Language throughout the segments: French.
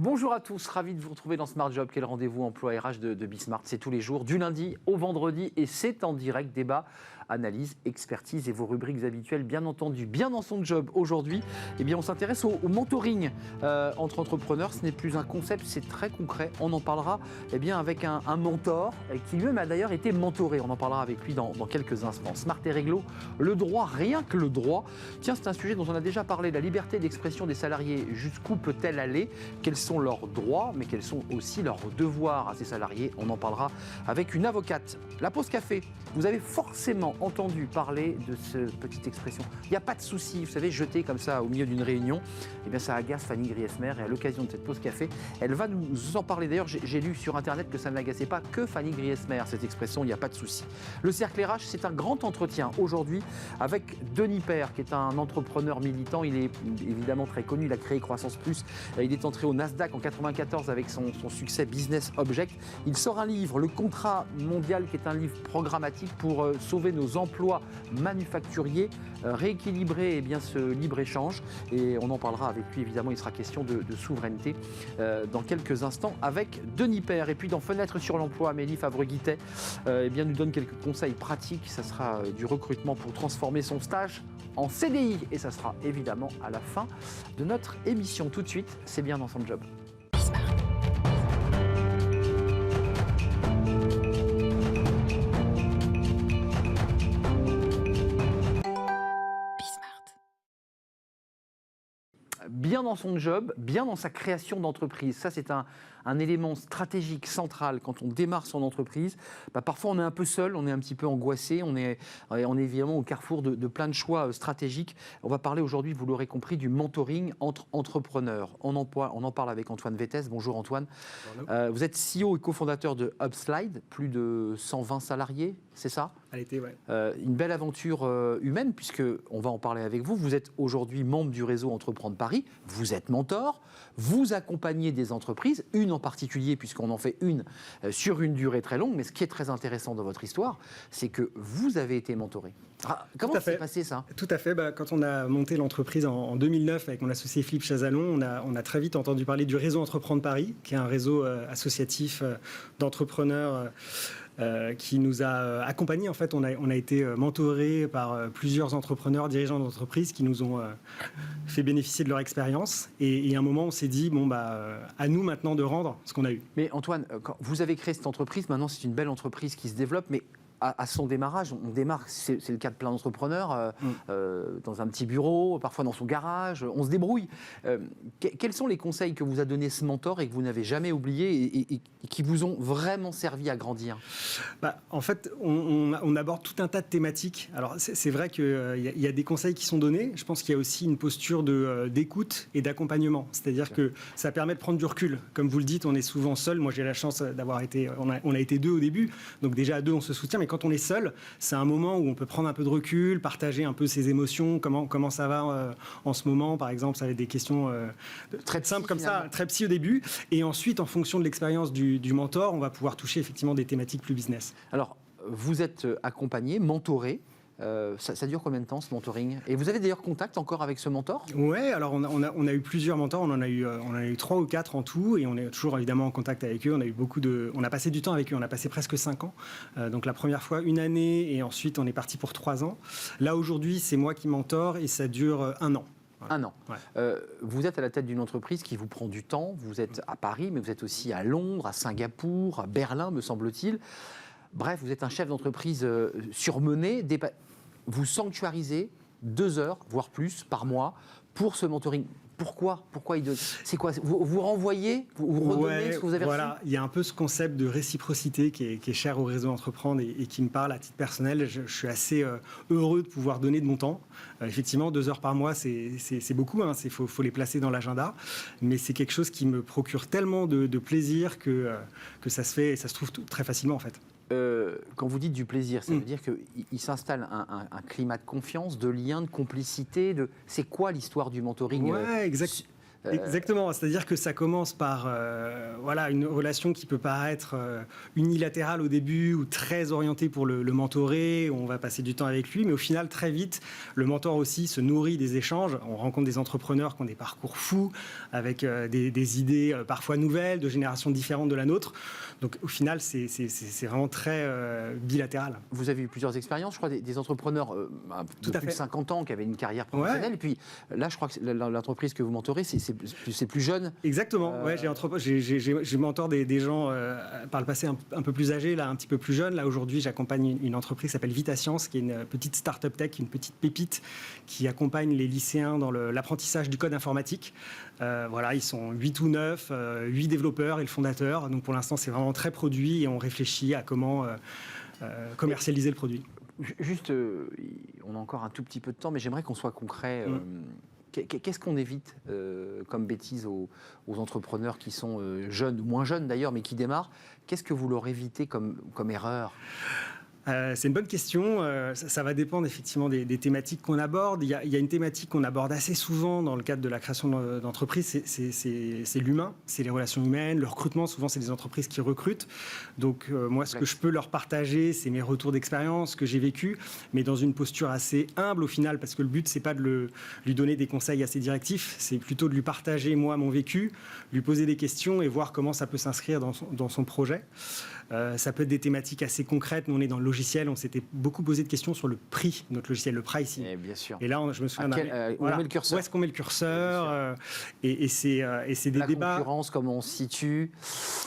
Bonjour à tous, ravi de vous retrouver dans Smart Job. Quel rendez-vous emploi RH de Bismart. C'est tous les jours, du lundi au vendredi, et c'est en direct. Débat, analyse, expertise et vos rubriques habituelles, bien entendu. Bien dans son job aujourd'hui, on s'intéresse au mentoring entre entrepreneurs. Ce n'est plus un concept, c'est très concret. On en parlera avec un mentor qui lui-même a d'ailleurs été mentoré. On en parlera avec lui dans quelques instants. Smart et réglo, le droit, rien que le droit. Tiens, c'est un sujet dont on a déjà parlé. La liberté d'expression des salariés, jusqu'où peut-elle aller? Quels sont leurs droits, mais quels sont aussi leurs devoirs à ces salariés? On en parlera avec une avocate. La pause café, vous avez forcément entendu parler de cette petite expression. Il n'y a pas de souci, vous savez, jeter comme ça au milieu d'une réunion, ça agace Fanny Griesmer, et à l'occasion de cette pause café, elle va nous en parler. D'ailleurs, j'ai lu sur Internet que ça ne n'agaçait pas que Fanny Griesmer, cette expression, il n'y a pas de souci. Le cercle RH, c'est un grand entretien aujourd'hui avec Denis Père, qui est un entrepreneur militant. Il est évidemment très connu, il a créé Croissance Plus, il est entré au Nasdaq en 1994 avec son succès Business Object. Il sort un livre, Le Contrat Mondial, qui est un livre programmatique pour sauver nos emplois manufacturiers, rééquilibrer ce libre-échange. Et on en parlera avec lui, évidemment, il sera question de souveraineté dans quelques instants avec Denis Père. Et puis dans Fenêtre sur l'emploi, Amélie Favre-Guittet nous donne quelques conseils pratiques. Ça sera du recrutement pour transformer son stage en CDI. Et ça sera évidemment à la fin de notre émission. Tout de suite, c'est bien dans son job. Bien dans son job, bien dans sa création d'entreprise. Ça, c'est un élément stratégique central quand on démarre son entreprise. Parfois, on est un peu seul, on est un petit peu angoissé, on est évidemment au carrefour de plein de choix stratégiques. On va parler aujourd'hui, vous l'aurez compris, du mentoring entre entrepreneurs. On en parle avec Antoine Vettès. Bonjour Antoine. Vous êtes CEO et cofondateur de Hubslide, plus de 120 salariés, c'est ça? À l'été, ouais. Une belle aventure humaine, puisqu'on va en parler avec vous. Vous êtes aujourd'hui membre du réseau Entreprendre Paris, vous êtes mentor, vous accompagnez des entreprises, une en particulier, puisqu'on en fait une sur une durée très longue. Mais ce qui est très intéressant dans votre histoire, c'est que vous avez été mentoré. Comment ça s'est passé, ça? Tout à fait. Quand on a monté l'entreprise en 2009 avec mon associé Philippe Chazalon, on a très vite entendu parler du réseau Entreprendre Paris, qui est un réseau associatif d'entrepreneurs qui nous a accompagnés. En fait, on a été mentorés par plusieurs entrepreneurs, dirigeants d'entreprises qui nous ont fait bénéficier de leur expérience. Et à un moment, on s'est dit, à nous maintenant de rendre ce qu'on a eu. Mais Antoine, quand vous avez créé cette entreprise, maintenant c'est une belle entreprise qui se développe, mais à son démarrage, on démarre, c'est le cas de plein d'entrepreneurs, dans un petit bureau, parfois dans son garage, on se débrouille. Quels sont les conseils que vous a donné ce mentor et que vous n'avez jamais oubliés et qui vous ont vraiment servi à grandir? En fait, on aborde tout un tas de thématiques. Alors, c'est vrai qu'il y a des conseils qui sont donnés. Je pense qu'il y a aussi une posture d'écoute et d'accompagnement. C'est-à-dire que ça permet de prendre du recul. Comme vous le dites, on est souvent seul. Moi, j'ai la chance d'avoir été... On a été deux au début. Donc déjà, à deux, on se soutient. Mais quand on est seul, c'est un moment où on peut prendre un peu de recul, partager un peu ses émotions, comment ça va en ce moment. Par exemple, ça va être des questions très simples comme ça, très psy au début. Et ensuite, en fonction de l'expérience du mentor, on va pouvoir toucher effectivement des thématiques plus business. Alors, vous êtes accompagné, mentoré. Ça dure combien de temps, ce mentoring? Et vous avez d'ailleurs contact encore avec ce mentor? Oui, alors on a eu plusieurs mentors, on en a eu 3 ou 4 en tout, et on est toujours évidemment en contact avec eux. On a passé du temps avec eux, on a passé presque 5 ans. Donc la première fois 1 année, et ensuite on est parti pour 3 ans. Là aujourd'hui, c'est moi qui mentore, et ça dure 1 an. Voilà. 1 an. Ouais. Vous êtes à la tête d'une entreprise qui vous prend du temps. Vous êtes à Paris, mais vous êtes aussi à Londres, à Singapour, à Berlin, me semble-t-il. Bref, vous êtes un chef d'entreprise surmené. Vous sanctuarisez 2 heures, voire plus, par mois pour ce mentoring. Pourquoi c'est quoi? Vous renvoyez, vous redonnez ce que vous avez reçu? Il y a un peu ce concept de réciprocité qui est cher au réseau Entreprendre et qui me parle à titre personnel. Je suis assez heureux de pouvoir donner de mon temps. Effectivement, 2 heures par mois, c'est beaucoup. Il faut les placer dans l'agenda. Mais c'est quelque chose qui me procure tellement de plaisir que ça se fait et ça se trouve très facilement en fait. Quand vous dites du plaisir, ça veut dire qu'il s'installe un climat de confiance, de lien, de complicité. C'est quoi l'histoire du mentoring? Ouais, exact. Exactement, c'est-à-dire que ça commence par une relation qui peut paraître unilatérale au début ou très orientée pour le mentorer, on va passer du temps avec lui, mais au final, très vite, le mentor aussi se nourrit des échanges. On rencontre des entrepreneurs qui ont des parcours fous, avec des idées parfois nouvelles, de générations différentes de la nôtre. Donc au final, c'est vraiment très bilatéral. Vous avez eu plusieurs expériences, je crois, des entrepreneurs de plus de 50 ans qui avaient une carrière professionnelle. Et puis là, je crois que l'entreprise que vous mentorez, c'est plus jeune. Exactement. J'ai mentoré des gens par le passé un peu plus âgés, là un petit peu plus jeunes. Là aujourd'hui, j'accompagne une entreprise qui s'appelle Vitascience, qui est une petite start-up tech, une petite pépite qui accompagne les lycéens dans l'apprentissage du code informatique. Ils sont 8 ou 9, 8 développeurs et le fondateur. Donc pour l'instant, c'est vraiment très produit et on réfléchit à comment commercialiser le produit. Juste, on a encore un tout petit peu de temps, mais j'aimerais qu'on soit concret. Qu'est-ce qu'on évite comme bêtise aux entrepreneurs qui sont jeunes, ou moins jeunes d'ailleurs, mais qui démarrent? Qu'est-ce que vous leur évitez comme erreur? C'est une bonne question. Ça va dépendre effectivement des thématiques qu'on aborde. Il y a une thématique qu'on aborde assez souvent dans le cadre de la création d'entreprises, c'est l'humain, c'est les relations humaines, le recrutement. Souvent, c'est des entreprises qui recrutent. Donc, moi, ce que je peux leur partager, c'est mes retours d'expérience que j'ai vécu, mais dans une posture assez humble au final, parce que le but, c'est pas de lui donner des conseils assez directifs, c'est plutôt de lui partager, moi, mon vécu, lui poser des questions et voir comment ça peut s'inscrire dans son projet. Ça peut être des thématiques assez concrètes. Nous, on est dans le logiciel. On s'était beaucoup posé de questions sur le prix de notre logiciel, le pricing. Et bien sûr. Et là, je me souviens où on met le curseur. Où est-ce qu'on met le curseur et c'est des débats. La concurrence, comment on se situe.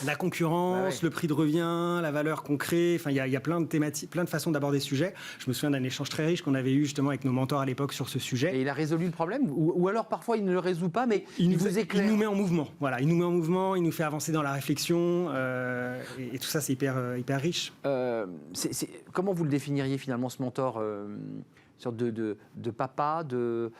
La concurrence, le prix de revient, la valeur qu'on crée. Enfin, il y a plein de thématiques, plein de façons d'aborder le sujet. Je me souviens d'un échange très riche qu'on avait eu justement avec nos mentors à l'époque sur ce sujet. Et il a résolu le problème ou alors parfois il ne le résout pas, mais il vous éclaire. Il nous met en mouvement. Voilà, il nous met en mouvement, il nous fait avancer dans la réflexion et tout ça, c'est hyper riche. Comment vous le définiriez finalement, ce mentor, sorte de papa, de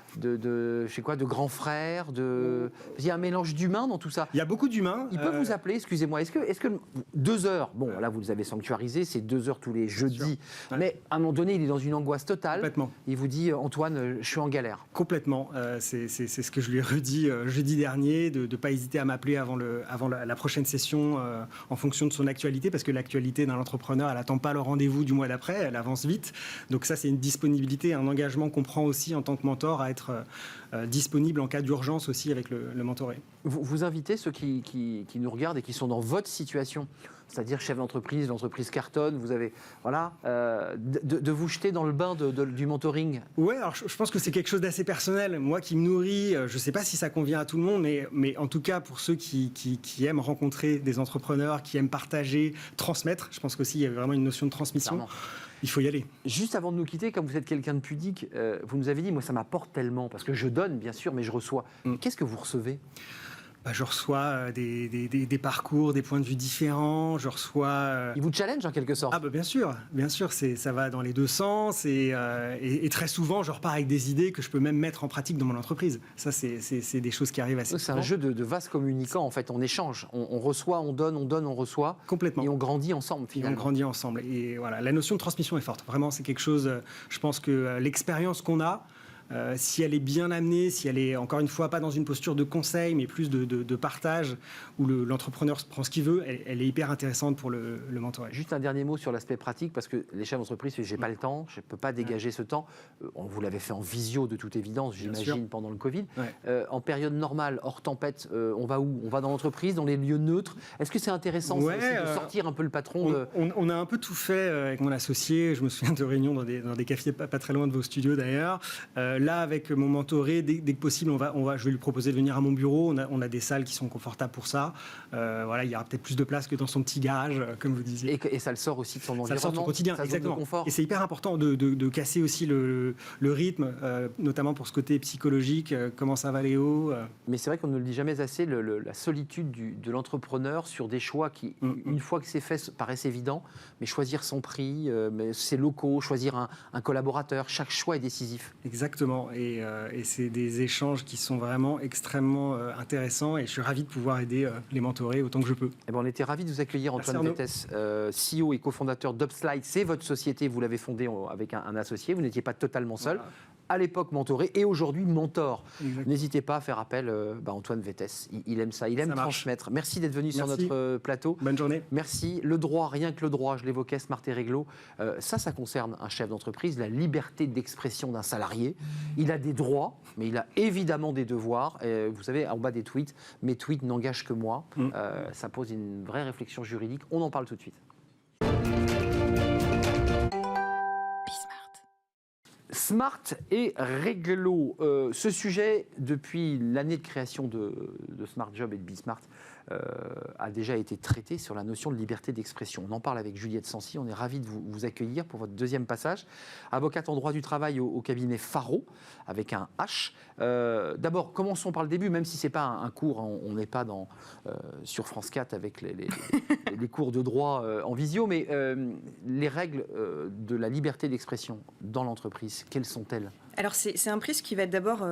grand frère, il y a un mélange d'humain dans tout ça. Il y a beaucoup d'humains. Il peut vous appeler, excusez-moi, est-ce que 2 heures, bon là vous les avez sanctuarisés, c'est 2 heures tous les jeudis, mais à un moment donné il est dans une angoisse totale. Complètement. Il vous dit Antoine, je suis en galère. Complètement. C'est ce que je lui ai redit jeudi dernier, de ne pas hésiter à m'appeler avant la prochaine session en fonction de son actualité, parce que l'actualité d'un entrepreneur, elle n'attend pas le rendez-vous du mois d'après, elle avance vite. Donc ça, c'est une disponibilité, un engagement qu'on prend aussi en tant que mentor à être disponible en cas d'urgence aussi avec le mentoré. Vous invitez ceux qui nous regardent et qui sont dans votre situation, c'est-à-dire chef d'entreprise, l'entreprise cartonne, vous avez, de vous jeter dans le bain du mentoring. Ouais, alors je pense que c'est quelque chose d'assez personnel. Moi qui me nourris, je ne sais pas si ça convient à tout le monde, mais en tout cas pour ceux qui aiment rencontrer des entrepreneurs, qui aiment partager, transmettre, je pense qu'aussi il y a vraiment une notion de transmission. Clairement. Il faut y aller. Juste avant de nous quitter, comme vous êtes quelqu'un de pudique, vous nous avez dit, moi ça m'apporte tellement, parce que je donne bien sûr, mais je reçois. Qu'est-ce que vous recevez ? Je reçois des parcours, des points de vue différents. Je reçois. Il vous challenge en quelque sorte. Bien sûr, ça va dans les deux sens et très souvent je repars avec des idées que je peux même mettre en pratique dans mon entreprise. Ça, c'est des choses qui arrivent assez souvent. C'est un jeu de vases communicants en fait. On échange, on reçoit, on donne, on reçoit. Complètement. Et on grandit ensemble finalement. Et on grandit ensemble. Et voilà, la notion de transmission est forte. Vraiment, c'est quelque chose. Je pense que l'expérience qu'on a. Si elle est bien amenée, si elle est encore une fois pas dans une posture de conseil, mais plus de partage, où l'entrepreneur prend ce qu'il veut, elle est hyper intéressante pour le mentorat. Juste un dernier mot sur l'aspect pratique, parce que les chefs d'entreprise, j'ai pas le temps, je ne peux pas dégager ce temps. Vous l'avez fait en visio de toute évidence, j'imagine, pendant le Covid. En période normale, hors tempête, on va où? On va dans l'entreprise, dans les lieux neutres. Est-ce que c'est intéressant aussi de sortir un peu le patron on a un peu tout fait avec mon associé. Je me souviens de réunions dans des cafés pas très loin de vos studios d'ailleurs. Là, avec mon mentoré, dès que possible, je vais lui proposer de venir à mon bureau. On a des salles qui sont confortables pour ça. Il y aura peut-être plus de place que dans son petit garage, comme vous disiez. Et ça le sort aussi de son environnement. Ça le sort de son quotidien, exactement. Et c'est hyper important de casser aussi le rythme, notamment pour ce côté psychologique. Comment ça va, Léo? Mais c'est vrai qu'on ne le dit jamais assez, la solitude de l'entrepreneur sur des choix qui, une fois que c'est fait, paraissent évidents. Mais choisir son prix, ses locaux, choisir un collaborateur, chaque choix est décisif. Exactement. Et c'est des échanges qui sont vraiment extrêmement intéressants et je suis ravi de pouvoir aider les mentorés autant que je peux. On était ravis de vous accueillir, Antoine Vettès, CEO et cofondateur d'Upslide. C'est votre société, vous l'avez fondée avec un associé, vous n'étiez pas totalement seul. Voilà. à l'époque mentoré et aujourd'hui mentor. Exactement. N'hésitez pas à faire appel à Antoine Vettès. Il aime ça, il aime transmettre. Merci d'être venu sur notre plateau. Bonne journée. Merci. Le droit, rien que le droit, je l'évoquais, Smart et Réglo, ça concerne un chef d'entreprise, la liberté d'expression d'un salarié. Il a des droits, mais il a évidemment des devoirs. Vous savez, en bas des tweets, mes tweets n'engagent que moi. Ça pose une vraie réflexion juridique. On en parle tout de suite. Smart et Réglo. Ce sujet, depuis l'année de création de Smart Job et de Bismart, a déjà été traité sur la notion de liberté d'expression. On en parle avec Juliette Sancy. On est ravis de vous accueillir pour votre deuxième passage. Avocate en droit du travail au cabinet Faro, avec un H. D'abord, commençons par le début, même si ce n'est pas un cours, on n'est pas sur France 4 avec les cours de droit en visio, mais les règles de la liberté d'expression dans l'entreprise, quelles sont-elles ? Alors c'est un prisme qui va être d'abord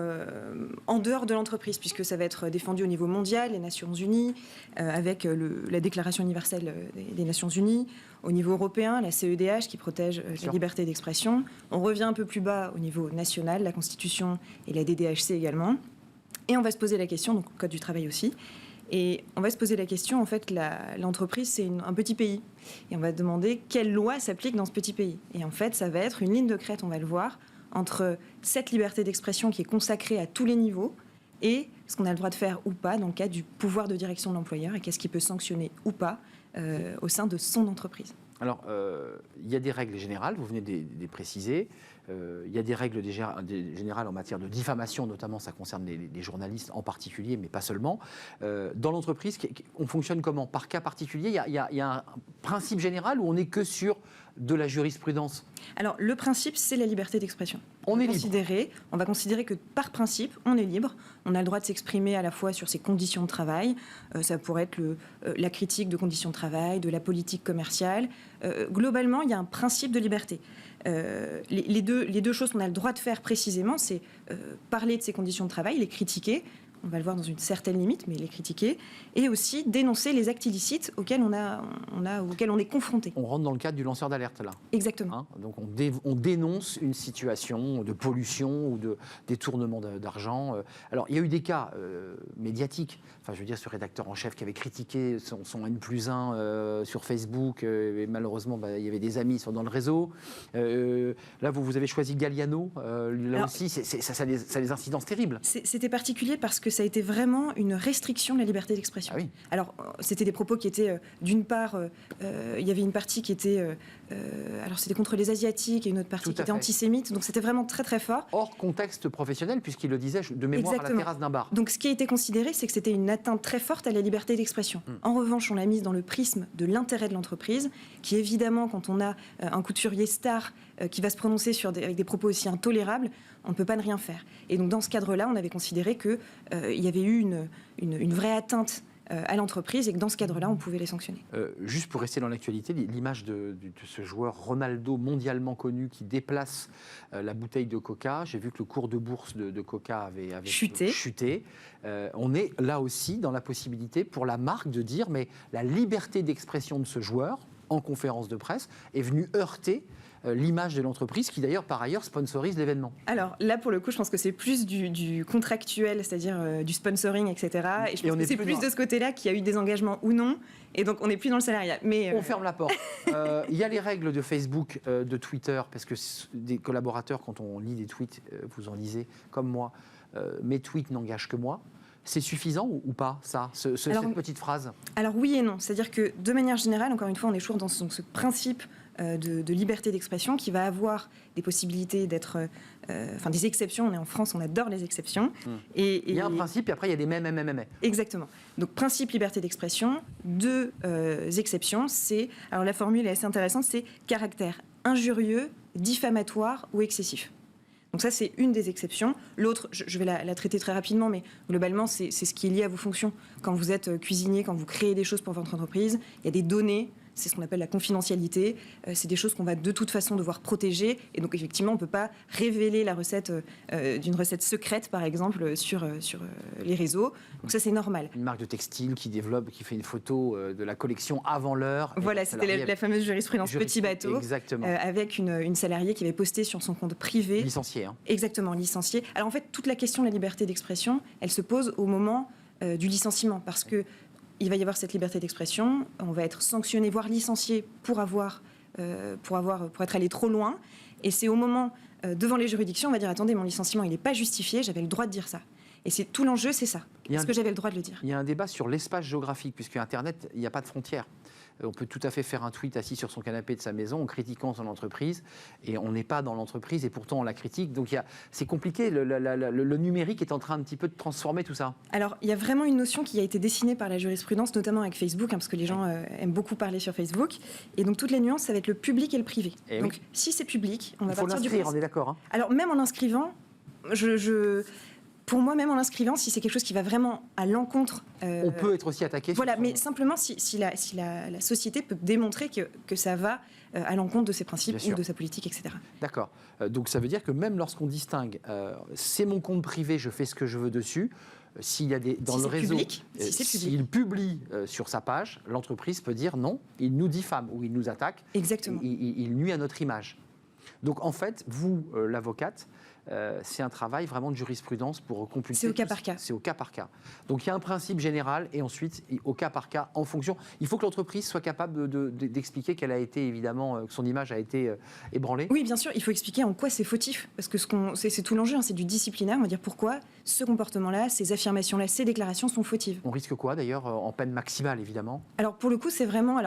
en dehors de l'entreprise, puisque ça va être défendu au niveau mondial, les Nations Unies, avec la Déclaration universelle des Nations Unies, au niveau européen, la CEDH qui protège la liberté d'expression. On revient un peu plus bas au niveau national, la Constitution et la DDHC également. Et on va se poser la question, donc le Code du travail aussi, et on va se poser la question, en fait, l'entreprise, c'est un petit pays. Et on va se demander quelle loi s'applique dans ce petit pays. Et en fait, ça va être une ligne de crête, on va le voir, entre cette liberté d'expression qui est consacrée à tous les niveaux et ce qu'on a le droit de faire ou pas dans le cadre du pouvoir de direction de l'employeur et qu'est-ce qui peut sanctionner ou pas au sein de son entreprise. Alors, il y a des règles générales, vous venez de les préciser. Il y a des règles générales en matière de diffamation, notamment ça concerne les journalistes en particulier, mais pas seulement. Dans l'entreprise, on fonctionne comment ? Par cas particulier, il y a un principe général ou on n'est que sur de la jurisprudence ? Alors, le principe, c'est la liberté d'expression. On va considérer que par principe, on est libre. On a le droit de s'exprimer à la fois sur ses conditions de travail. Ça pourrait être la critique de conditions de travail, de la politique commerciale. Globalement, il y a un principe de liberté. Les deux choses qu'on a le droit de faire précisément, c'est parler de ses conditions de travail, les critiquer. On va le voir dans une certaine limite, mais les critiquer, et aussi dénoncer les actes illicites auxquels on est confronté. On rentre dans le cadre du lanceur d'alerte, là. Exactement. Donc on dénonce une situation de pollution ou de détournement d'argent. Alors, il y a eu des cas médiatiques. Enfin, je veux dire, ce rédacteur en chef qui avait critiqué son N+1 sur Facebook, et malheureusement, il y avait des amis dans le réseau. Là, vous avez choisi Galliano. Là aussi, ça a des incidences terribles. C'était particulier parce que ça a été vraiment une restriction de la liberté d'expression. Ah oui. Alors, c'était des propos qui étaient, d'une part, il y avait une partie qui était, alors c'était contre les Asiatiques et une autre partie qui était antisémite, donc c'était vraiment très très fort. Hors contexte professionnel, puisqu'il le disait de mémoire. Exactement. À la terrasse d'un bar. Donc ce qui a été considéré, c'est que c'était une atteinte très forte à la liberté d'expression. En revanche, on l'a mise dans le prisme de l'intérêt de l'entreprise, qui évidemment, quand on a un couturier star qui va se prononcer avec des propos aussi intolérables, on ne peut pas ne rien faire. Et donc dans ce cadre-là, on avait considéré qu'il y avait eu une vraie atteinte à l'entreprise et que dans ce cadre-là, on pouvait les sanctionner. Juste pour rester dans l'actualité, l'image de ce joueur Ronaldo mondialement connu qui déplace la bouteille de Coca. J'ai vu que le cours de bourse de Coca avait chuté. On est là aussi dans la possibilité pour la marque de dire mais la liberté d'expression de ce joueur en conférence de presse est venue heurter l'image de l'entreprise qui d'ailleurs par ailleurs sponsorise l'événement. Alors là pour le coup je pense que c'est plus du contractuel, c'est-à-dire du sponsoring, etc. Et je pense que c'est plus de ce côté-là qu'il y a eu des engagements ou non, et donc on n'est plus dans le salariat. Mais on ferme la porte. Il y a les règles de Facebook, de Twitter, parce que des collaborateurs, quand on lit des tweets, vous en lisez comme moi, mes tweets n'engagent que moi. C'est suffisant ou pas, ça, cette petite phrase ? Alors oui et non. C'est-à-dire que, de manière générale, encore une fois, on est toujours dans ce principe de liberté d'expression qui va avoir des possibilités d'être... des exceptions. On est en France, on adore les exceptions. Il y a un principe et après, il y a des mais. Exactement. Donc, principe liberté d'expression, deux exceptions. Alors, la formule est assez intéressante, c'est caractère injurieux, diffamatoire ou excessif. Donc ça, c'est une des exceptions. L'autre, je vais la traiter très rapidement, mais globalement, c'est ce qui est lié à vos fonctions. Quand vous êtes cuisinier, quand vous créez des choses pour votre entreprise, il y a des données. c'est ce qu'on appelle la confidentialité. C'est des choses qu'on va de toute façon devoir protéger. Et donc, effectivement, on ne peut pas révéler la recette d'une recette secrète, par exemple, sur les réseaux. Donc ça, c'est normal. Une marque de textile qui fait une photo de la collection avant l'heure. Voilà, c'était la fameuse jurisprudence petit bateau. Exactement. Avec une salariée qui avait posté sur son compte privé. Licenciée. Hein. Exactement, licenciée. Alors en fait, toute la question de la liberté d'expression, elle se pose au moment du licenciement, parce que il va y avoir cette liberté d'expression, on va être sanctionné, voire licencié pour être allé trop loin. Et c'est au moment, devant les juridictions, on va dire attendez, mon licenciement, il n'est pas justifié, j'avais le droit de dire ça. Et c'est tout l'enjeu, c'est ça. Est-ce que j'avais le droit de le dire ? Il y a un débat sur l'espace géographique, puisque Internet, il n'y a pas de frontières. On peut tout à fait faire un tweet assis sur son canapé de sa maison en critiquant son entreprise, et on n'est pas dans l'entreprise, et pourtant on la critique. Donc c'est compliqué, le numérique est en train un petit peu de transformer tout ça. Alors, il y a vraiment une notion qui a été dessinée par la jurisprudence, notamment avec Facebook, parce que les gens aiment beaucoup parler sur Facebook. Et donc, toute la nuance, ça va être le public et le privé. Et donc, si c'est public, on va partir du... Il faut l'inscrire, on est d'accord. Hein. Alors, même en l'inscrivant, pour moi, même en l'inscrivant, si c'est quelque chose qui va vraiment à l'encontre... on peut être aussi attaqué. Voilà, mais simplement si la société peut démontrer que ça va à l'encontre de ses principes ou de sa politique, etc. D'accord. Donc ça veut dire que même lorsqu'on distingue, c'est mon compte privé, je fais ce que je veux dessus, s'il y a dans le réseau, public, s'il publie sur sa page, l'entreprise peut dire non, il nous diffame ou il nous attaque. Exactement. Il nuit à notre image. Donc en fait, vous, l'avocate, c'est un travail vraiment de jurisprudence pour compulser. C'est au cas par cas. C'est au cas par cas. Donc il y a un principe général et ensuite au cas par cas en fonction. Il faut que l'entreprise soit capable d'expliquer qu'elle a été évidemment que son image a été ébranlée. Oui, bien sûr, il faut expliquer en quoi c'est fautif parce que c'est tout l'enjeu, hein, c'est du disciplinaire. On va dire pourquoi ce comportement-là, ces affirmations-là, ces déclarations sont fautives. On risque quoi d'ailleurs en peine maximale évidemment? Alors pour le coup, c'est vraiment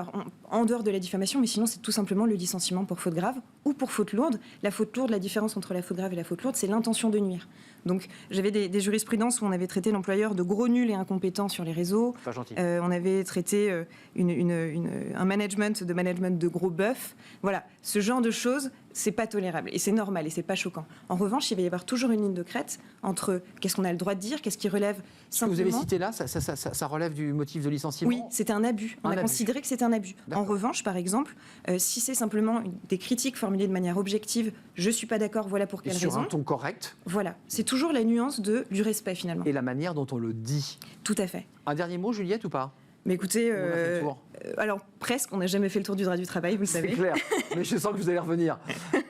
en dehors de la diffamation, mais sinon c'est tout simplement le licenciement pour faute grave ou pour faute lourde. La faute lourde, la différence entre la faute grave et la faute lourde, c'est l'intention de nuire. Donc j'avais des jurisprudences où on avait traité l'employeur de gros nuls et incompétents sur les réseaux. Pas gentil. On avait traité un management de gros bœufs. Voilà, ce genre de choses, c'est pas tolérable et c'est normal et c'est pas choquant. En revanche, il va y avoir toujours une ligne de crête entre qu'est-ce qu'on a le droit de dire, qu'est-ce qui relève simplement... Ce que vous avez cité là, ça relève du motif de licenciement? Oui, c'était un abus. On a considéré que c'était un abus. En revanche, par exemple, si c'est simplement des critiques formulées de manière objective, je suis pas d'accord, voilà pour quelle raison. Sur un ton correct. Voilà, c'est toujours la nuance du respect finalement. Et la manière dont on le dit. Tout à fait. Un dernier mot, Juliette, ou pas? Mais écoutez, on a fait le tour. Alors presque, on n'a jamais fait le tour du droit du travail, vous le savez. C'est clair, mais je sens que vous allez revenir.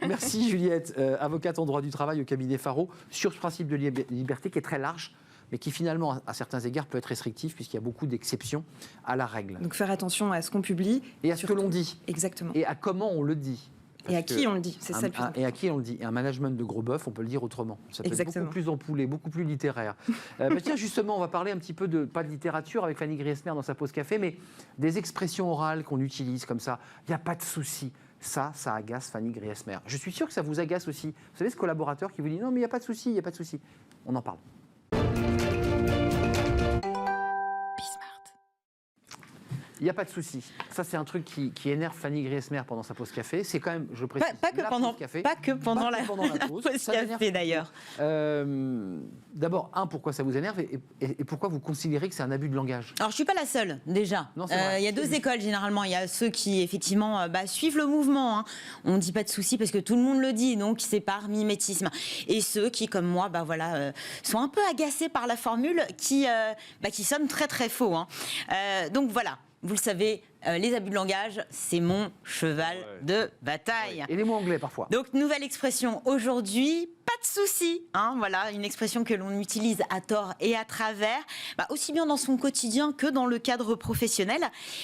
Merci Juliette, avocate en droit du travail au cabinet Faro, sur ce principe de liberté qui est très large, mais qui finalement, à certains égards, peut être restrictif puisqu'il y a beaucoup d'exceptions à la règle. Donc faire attention à ce qu'on publie. Et à ce que l'on dit. Exactement. Et à comment on le dit. Et à qui on le dit, c'est ça le plus important. Et à qui on le dit. Et un management de gros bœuf, on peut le dire autrement. Ça peut Exactement. être beaucoup plus empoulé, beaucoup plus littéraire. Tiens, justement, on va parler un petit peu pas de littérature avec Fanny Griesmer dans sa pause café, mais des expressions orales qu'on utilise comme ça. Il n'y a pas de souci. Ça agace Fanny Griesmer. Je suis sûr que ça vous agace aussi. Vous savez, ce collaborateur qui vous dit non, mais il n'y a pas de souci, il n'y a pas de souci. On en parle. Il n'y a pas de souci. Ça, c'est un truc qui énerve Fanny Griesmer pendant sa pause café. C'est quand même, je précise, pas que pendant la pause café, d'ailleurs. D'abord, pourquoi ça vous énerve et pourquoi vous considérez que c'est un abus de langage? Alors, je ne suis pas la seule, déjà. Il y a deux écoles, généralement. Il y a ceux qui, effectivement, suivent le mouvement. Hein. On ne dit pas de souci parce que tout le monde le dit, donc c'est par mimétisme. Et ceux qui, comme moi, sont un peu agacés par la formule qui sonne très, très faux. Hein. Donc, voilà. Vous le savez, les abus de langage, c'est mon cheval de bataille. Et les mots anglais, parfois. Donc, nouvelle expression aujourd'hui, pas de souci. Hein, voilà, une expression que l'on utilise à tort et à travers, aussi bien dans son quotidien que dans le cadre professionnel,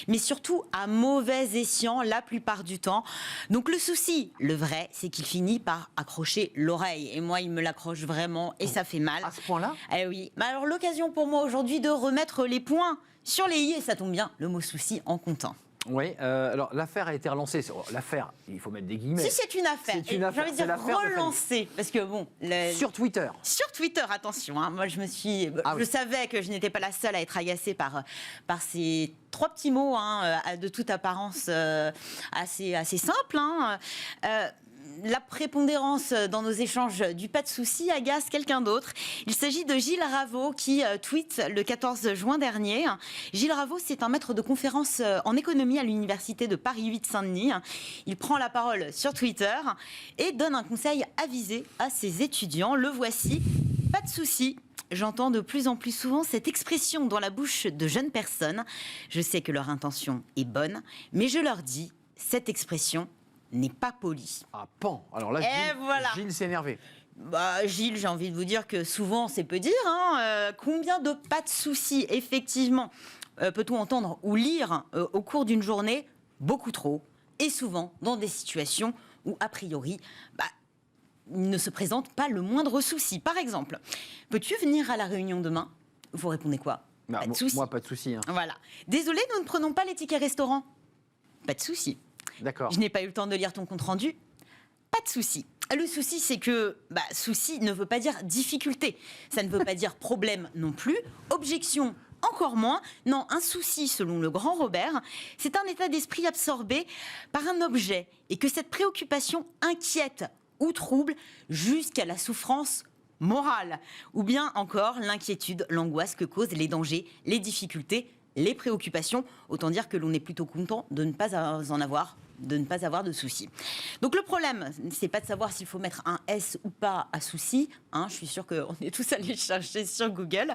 mais surtout à mauvais escient la plupart du temps. Donc, le souci, le vrai, c'est qu'il finit par accrocher l'oreille. Et moi, il me l'accroche vraiment et ça fait mal. À ce point-là? Eh oui. Alors, l'occasion pour moi aujourd'hui de remettre les points sur les i, et ça tombe bien, le mot souci en comptant. Oui, alors l'affaire a été relancée. L'affaire, il faut mettre des guillemets. Si c'est une affaire, j'ai envie de dire relancée, parce que bon... Sur Twitter. Sur Twitter, attention, hein, moi je savais que je n'étais pas la seule à être agacée par ces trois petits mots de toute apparence assez simples. la prépondérance dans nos échanges du pas de souci agace quelqu'un d'autre. Il s'agit de Gilles Raveau qui tweet le 14 juin dernier. Gilles Raveau, c'est un maître de conférence en économie à l'université de Paris 8 Saint-Denis. Il prend la parole sur Twitter et donne un conseil avisé à ses étudiants. Le voici. Pas de souci. J'entends de plus en plus souvent cette expression dans la bouche de jeunes personnes. Je sais que leur intention est bonne, mais je leur dis, cette expression n'est pas polie. Ah, pan. Alors là, Gilles s'est énervé. Gilles, j'ai envie de vous dire que souvent, c'est peu dire. Combien de pas de soucis, effectivement, peut-on entendre ou lire au cours d'une journée? Beaucoup trop. Et souvent, dans des situations où, a priori, il ne se présente pas le moindre souci. Par exemple, peux-tu venir à la réunion demain? Vous répondez quoi? Pas de souci. Moi, pas de souci. Voilà. Désolé, nous ne prenons pas les tickets restaurant. Pas de souci. D'accord. Je n'ai pas eu le temps de lire ton compte-rendu. Pas de souci. Le souci, c'est que souci ne veut pas dire difficulté. Ça ne veut pas dire problème non plus. Objection, encore moins. Non, un souci, selon le grand Robert, c'est un état d'esprit absorbé par un objet et que cette préoccupation inquiète ou trouble jusqu'à la souffrance morale, ou bien encore l'inquiétude, l'angoisse que causent les dangers, les difficultés, les préoccupations. Autant dire que l'on est plutôt content de ne pas en avoir, de ne pas avoir de soucis. Donc le problème, c'est pas de savoir s'il faut mettre un S ou pas à souci. Je suis sûre qu'on est tous allés chercher sur Google.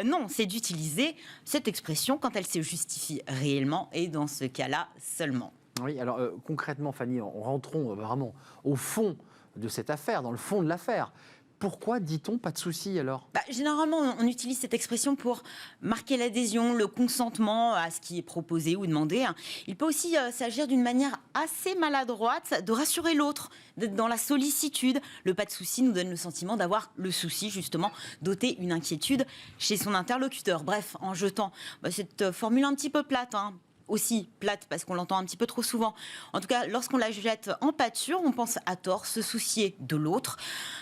Non, c'est d'utiliser cette expression quand elle se justifie réellement et dans ce cas-là seulement. Oui, alors concrètement, Fanny, rentrons vraiment au fond de cette affaire, dans le fond de l'affaire. Pourquoi dit-on pas de souci alors? Généralement, on utilise cette expression pour marquer l'adhésion, le consentement à ce qui est proposé ou demandé. Il peut aussi s'agir d'une manière assez maladroite de rassurer l'autre, d'être dans la sollicitude. Le pas de souci nous donne le sentiment d'avoir le souci, justement, d'ôter une inquiétude chez son interlocuteur. Bref, en jetant cette formule un petit peu plate, aussi plate parce qu'on l'entend un petit peu trop souvent. En tout cas, lorsqu'on la jette en pâture, on pense à tort se soucier de l'autre,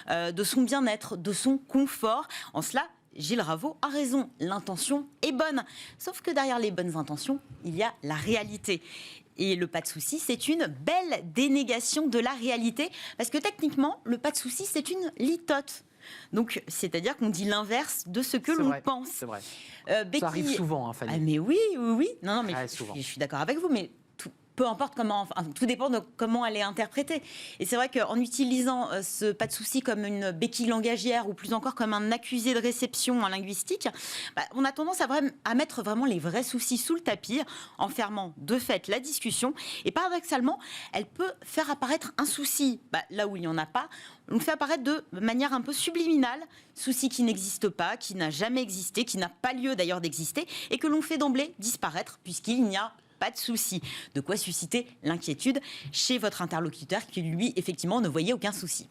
de son bien-être, de son confort. En cela, Gilles Raveau a raison, l'intention est bonne. Sauf que derrière les bonnes intentions, il y a la réalité. Et le pas de souci, c'est une belle dénégation de la réalité, parce que techniquement, le pas de souci, c'est une litote. Donc, c'est-à-dire qu'on dit l'inverse de ce que l'on pense. C'est vrai. Becky... Ça arrive souvent, Fanny. Mais oui. Non, mais je suis d'accord avec vous, mais peu importe comment, tout dépend de comment elle est interprétée. Et c'est vrai qu'en utilisant ce pas de souci comme une béquille langagière ou plus encore comme un accusé de réception en linguistique, on a tendance à mettre vraiment les vrais soucis sous le tapis, en fermant de fait la discussion. Et paradoxalement, elle peut faire apparaître un souci là où il n'y en a pas. On le fait apparaître de manière un peu subliminale, souci qui n'existe pas, qui n'a jamais existé, qui n'a pas lieu d'ailleurs d'exister, et que l'on fait d'emblée disparaître puisqu'il n'y a pas de souci. De quoi susciter l'inquiétude chez votre interlocuteur qui, lui, effectivement, ne voyait aucun souci.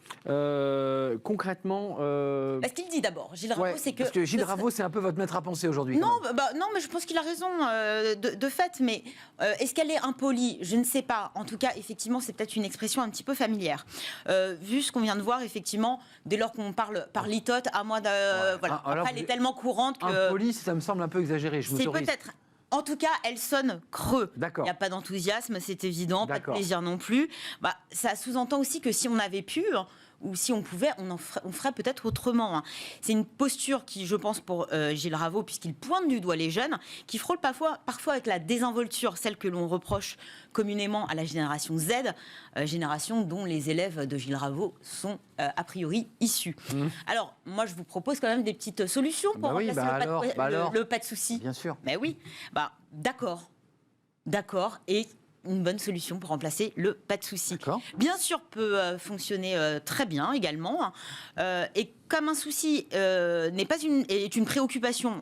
Concrètement... Ce qu'il dit d'abord, Gilles Raveau, c'est que... Parce que Gilles Raveau, c'est un peu votre maître à penser aujourd'hui. Non, non, mais je pense qu'il a raison de fait. Mais est-ce qu'elle est impolie? Je ne sais pas. En tout cas, effectivement, c'est peut-être une expression un petit peu familière. Vu ce qu'on vient de voir, effectivement, dès lors qu'on parle par litote, à moi de... voilà. Après, elle est tellement courante que... Impolie, ça me semble un peu exagéré. C'est peut-être... En tout cas, elle sonne creux. Il n'y a pas d'enthousiasme, c'est évident, pas de plaisir non plus. Ça sous-entend aussi que si on avait pu, ou si on pouvait, on ferait peut-être autrement. C'est une posture qui, je pense, pour Gilles Raveau, puisqu'il pointe du doigt les jeunes, qui frôle parfois avec la désinvolture, celle que l'on reproche communément à la génération Z, génération dont les élèves de Gilles Raveau sont a priori issus. Alors, moi, je vous propose quand même des petites solutions pour remplacer le pas de souci. Bien sûr. Mais oui, d'accord, et une bonne solution pour remplacer le pas de souci. Bien sûr, peut fonctionner très bien également. Et comme un souci est une préoccupation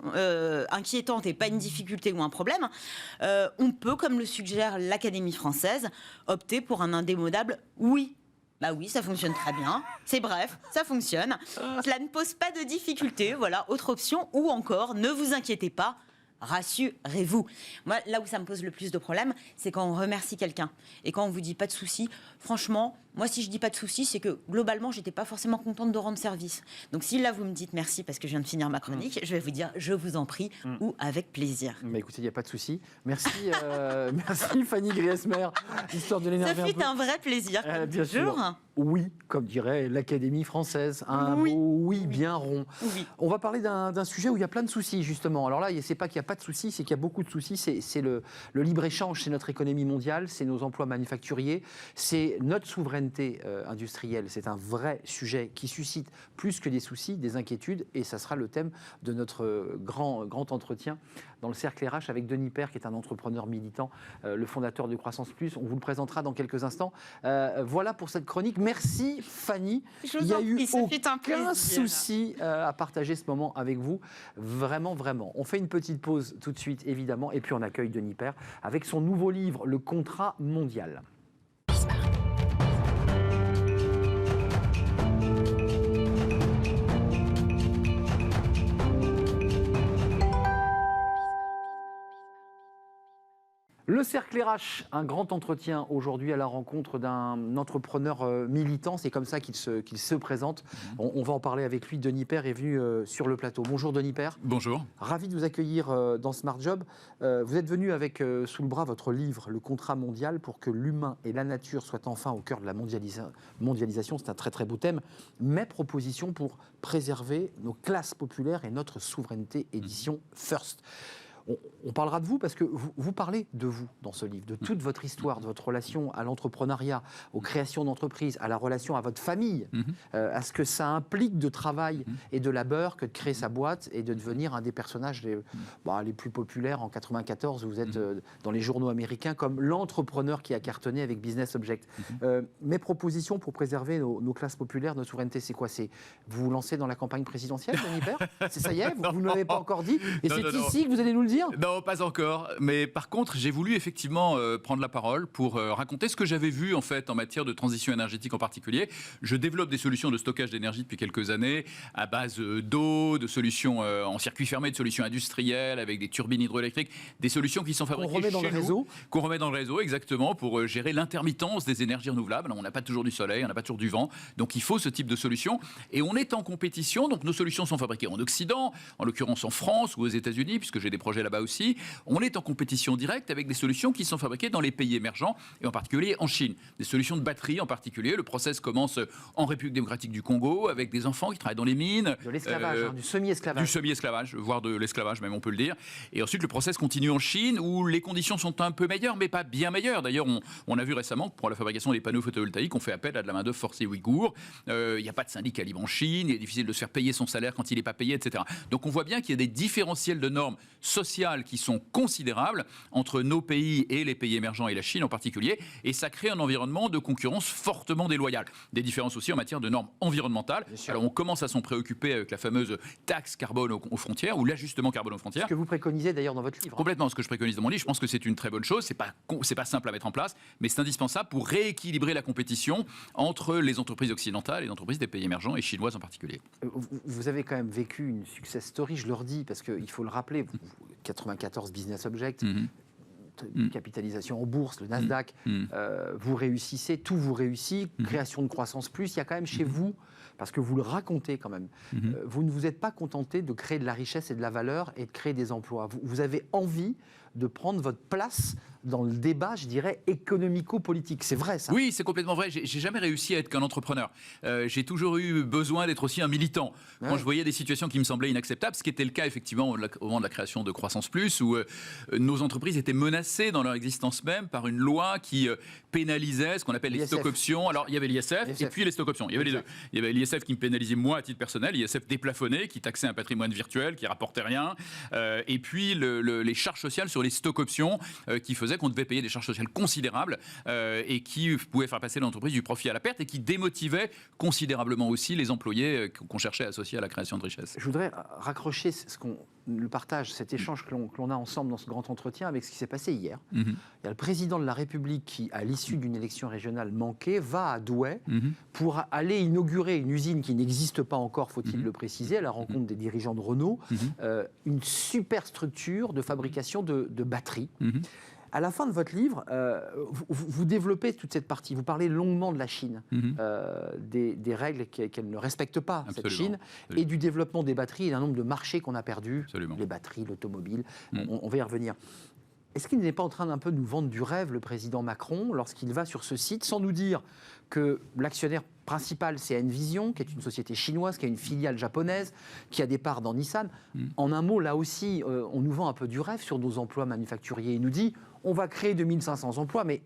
inquiétante et pas une difficulté ou un problème, on peut, comme le suggère l'Académie française, opter pour un indémodable oui. Oui, ça fonctionne très bien. C'est bref, ça fonctionne. Cela ne pose pas de difficulté. Voilà, autre option. Ou encore, ne vous inquiétez pas. Rassurez-vous. Moi, là où ça me pose le plus de problèmes, c'est quand on remercie quelqu'un. Et quand on vous dit pas de souci, franchement, Moi, si je dis pas de soucis, c'est que globalement, j'étais pas forcément contente de rendre service. Donc si là, vous me dites merci parce que je viens de finir ma chronique, je vais vous dire je vous en prie ou avec plaisir. Mais écoutez, il n'y a pas de souci. Merci, merci Fanny Griesmer, histoire de l'énerver Ça un peu. fut un vrai plaisir. Bien sûr. Oui, comme dirait l'Académie française, un beau oui bien rond. Oui. On va parler d'un sujet où il y a plein de soucis, justement. Alors là, c'est pas qu'il n'y a pas de soucis, c'est qu'il y a beaucoup de soucis. C'est le libre-échange, c'est notre économie mondiale, c'est nos emplois manufacturiers, c'est notre souveraineté industrielle. C'est un vrai sujet qui suscite plus que des soucis, des inquiétudes, et ça sera le thème de notre grand entretien dans le Cercle RH avec Denis Père, qui est un entrepreneur militant, le fondateur de Croissance Plus. On vous le présentera dans quelques instants. Voilà pour cette chronique. Merci Fanny. Il n'y a eu aucun souci à partager ce moment avec vous. Vraiment, vraiment. On fait une petite pause tout de suite, évidemment, et puis on accueille Denis Père avec son nouveau livre, Le Contrat Mondial. Le Cercle RH, un grand entretien aujourd'hui à la rencontre d'un entrepreneur militant. C'est comme ça qu'il se présente. On va en parler avec lui. Denis Père est venu sur le plateau. Bonjour Denis Père. Bonjour. Ravi de vous accueillir dans Smart Job. Vous êtes venu avec sous le bras votre livre, Le Contrat Mondial, pour que l'humain et la nature soient enfin au cœur de la mondialisation. C'est un très très beau thème. Mes propositions pour préserver nos classes populaires et notre souveraineté, édition First. On parlera de vous parce que vous parlez de vous dans ce livre, de toute votre histoire, de votre relation à l'entrepreneuriat, aux créations d'entreprises, à la relation à votre famille, à ce que ça implique de travail et de labeur que de créer sa boîte et de devenir un des personnages les plus populaires. En 1994, vous êtes dans les journaux américains comme l'entrepreneur qui a cartonné avec Business Object. Mes propositions pour préserver nos classes populaires, notre souveraineté, c'est quoi? C'est vous vous lancez dans la campagne présidentielle, Denis Père? Ça y est, vous ne l'avez pas encore dit, et c'est ici que vous allez nous le dire? Non, pas encore. Mais par contre, j'ai voulu effectivement prendre la parole pour raconter ce que j'avais vu en fait en matière de transition énergétique en particulier. Je développe des solutions de stockage d'énergie depuis quelques années à base d'eau, de solutions en circuit fermé, de solutions industrielles avec des turbines hydroélectriques, des solutions qui sont fabriquées qu'on remet dans le réseau, exactement, pour gérer l'intermittence des énergies renouvelables. On n'a pas toujours du soleil, on n'a pas toujours du vent, donc il faut ce type de solution. Et on est en compétition. Donc nos solutions sont fabriquées en Occident, en l'occurrence en France ou aux États-Unis, puisque j'ai des projets là-bas aussi. On est en compétition directe avec des solutions qui sont fabriquées dans les pays émergents et en particulier en Chine. Des solutions de batterie en particulier. Le process commence en République démocratique du Congo avec des enfants qui travaillent dans les mines. De l'esclavage, du semi-esclavage. Du semi-esclavage, voire de l'esclavage même, on peut le dire. Et ensuite, le process continue en Chine où les conditions sont un peu meilleures, mais pas bien meilleures. D'ailleurs, on a vu récemment que pour la fabrication des panneaux photovoltaïques, on fait appel à de la main-d'œuvre forcée ouïghour. Il n'y a pas de syndicat libre en Chine. Il est difficile de se faire payer son salaire quand il n'est pas payé, etc. Donc on voit bien qu'il y a des différentiels de normes sociales qui sont considérables entre nos pays et les pays émergents et la Chine en particulier, et ça crée un environnement de concurrence fortement déloyale. Des différences aussi en matière de normes environnementales. Alors on commence à s'en préoccuper avec la fameuse taxe carbone aux frontières, ou l'ajustement carbone aux frontières. Ce que vous préconisez d'ailleurs dans votre livre. Complètement, ce que je préconise dans mon livre. Je pense que c'est une très bonne chose. C'est pas simple à mettre en place, mais c'est indispensable pour rééquilibrer la compétition entre les entreprises occidentales et les entreprises des pays émergents et chinoises en particulier. Vous avez quand même vécu une success story, je le redis, parce qu'il faut le rappeler. 94 Business Object, capitalisation en bourse, le Nasdaq, vous réussissez, tout vous réussit, création de Croissance Plus, il y a quand même chez vous, parce que vous le racontez quand même, vous ne vous êtes pas contenté de créer de la richesse et de la valeur et de créer des emplois. Vous avez envie de prendre votre place dans le débat, je dirais, économico-politique. C'est vrai, ça? Oui, c'est complètement vrai. J'ai jamais réussi à être qu'un entrepreneur. J'ai toujours eu besoin d'être aussi un militant. Quand je voyais des situations qui me semblaient inacceptables, ce qui était le cas effectivement au moment de la création de Croissance Plus, où nos entreprises étaient menacées dans leur existence même par une loi qui pénalisait ce qu'on appelle les stock options. Alors, il y avait l'ISF et puis les stock options. Il y avait les deux. Il y avait l'ISF qui me pénalisait moi à titre personnel, l'ISF déplafonné, qui taxait un patrimoine virtuel, qui rapportait rien, et puis les charges sociales sur les stock options qui faisaient qu'on devait payer des charges sociales considérables et qui pouvaient faire passer l'entreprise du profit à la perte et qui démotivaient considérablement aussi les employés qu'on cherchait à associer à la création de richesse. Je voudrais raccrocher le partage, cet échange que l'on a ensemble dans ce grand entretien avec ce qui s'est passé hier. Il y a le président de la République qui, à l'issue d'une élection régionale manquée, va à Douai pour aller inaugurer une usine qui n'existe pas encore, faut-il le préciser, à la rencontre des dirigeants de Renault, une super structure de fabrication de batteries. À la fin de votre livre, vous développez toute cette partie. Vous parlez longuement de la Chine, des règles qu'elle ne respecte pas, cette Chine, et du développement des batteries et d'un nombre de marchés qu'on a perdus, les batteries, l'automobile. On va y revenir. Est-ce qu'il n'est pas en train d'un peu de nous vendre du rêve, le président Macron, lorsqu'il va sur ce site, sans nous dire que l'actionnaire principal, c'est Envision, qui est une société chinoise, qui a une filiale japonaise, qui a des parts dans Nissan. En un mot, là aussi, on nous vend un peu du rêve sur nos emplois manufacturiers. Il nous dit, on va créer 2500 emplois, mais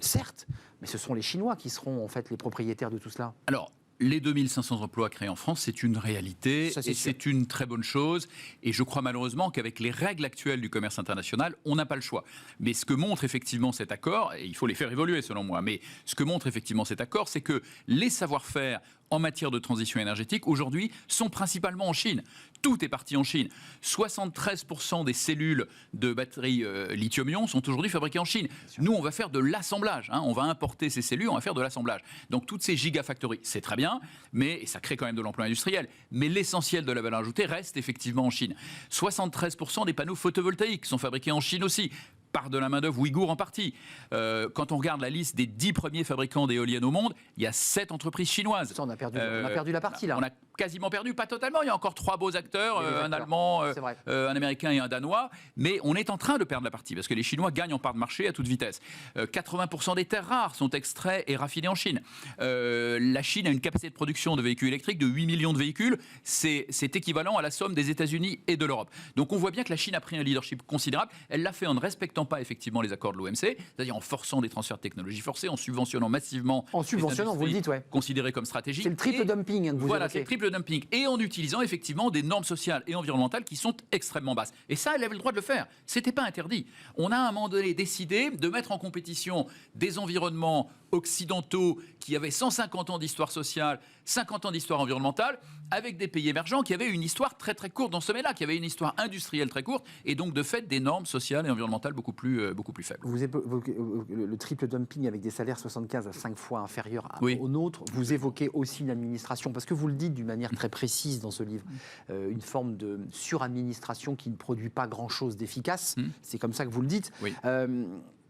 certes, mais ce sont les Chinois qui seront en fait les propriétaires de tout cela. Alors, les 2500 emplois créés en France, c'est une réalité et c'est une très bonne chose. Et je crois malheureusement qu'avec les règles actuelles du commerce international, on n'a pas le choix. Mais ce que montre effectivement cet accord, et il faut les faire évoluer selon moi, mais ce que montre effectivement cet accord, c'est que les savoir-faire en matière de transition énergétique, aujourd'hui, sont principalement en Chine. Tout est parti en Chine. 73% des cellules de batteries lithium-ion sont aujourd'hui fabriquées en Chine. Nous, on va faire de l'assemblage. On va importer ces cellules, on va faire de l'assemblage. Donc, toutes ces gigafactories, c'est très bien, mais et ça crée quand même de l'emploi industriel. Mais l'essentiel de la valeur ajoutée reste effectivement en Chine. 73% des panneaux photovoltaïques sont fabriqués en Chine aussi, par de la main-d'œuvre ouïghour en partie. Quand on regarde la liste des 10 premiers fabricants d'éoliennes au monde, il y a 7 entreprises chinoises. Ça, on a perdu la partie, là. On a quasiment perdu, pas totalement. Il y a encore 3 beaux acteurs, un Allemand, un Américain et un Danois. Mais on est en train de perdre la partie, parce que les Chinois gagnent en part de marché à toute vitesse. 80% des terres rares sont extraits et raffinés en Chine. La Chine a une capacité de production de véhicules électriques de 8 millions de véhicules. C'est équivalent à la somme des États-Unis et de l'Europe. Donc on voit bien que la Chine a pris un leadership considérable. Elle l'a fait en ne respectant pas effectivement les accords de l'OMC, c'est-à-dire en forçant des transferts de technologie forcés, en subventionnant massivement. En subventionnant, vous le dites, considérés comme stratégiques. C'est le triple dumping que vous Voilà, évoquez. c'est le triple dumping. Et en utilisant effectivement des normes sociales et environnementales qui sont extrêmement basses. Et ça, elle avait le droit de le faire. C'était pas interdit. On a à un moment donné décidé de mettre en compétition des environnements occidentaux qui avaient 150 ans d'histoire sociale, 50 ans d'histoire environnementale, avec des pays émergents qui avaient une histoire très très courte dans ce domaine-là, qui avaient une histoire industrielle très courte, et donc de fait des normes sociales et environnementales beaucoup plus faibles. Vous évoquez le triple dumping avec des salaires 75 à 5 fois inférieurs aux nôtres. Vous évoquez aussi une administration, parce que vous le dites d'une manière très précise dans ce livre, une forme de suradministration qui ne produit pas grand-chose d'efficace. C'est comme ça que vous le dites. Oui.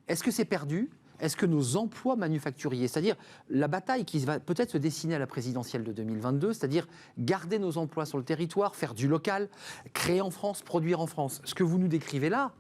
Est-ce que c'est perdu ? Est-ce que nos emplois manufacturiers, c'est-à-dire la bataille qui va peut-être se dessiner à la présidentielle de 2022, c'est-à-dire garder nos emplois sur le territoire, faire du local, créer en France, produire en France, ce que vous nous décrivez là,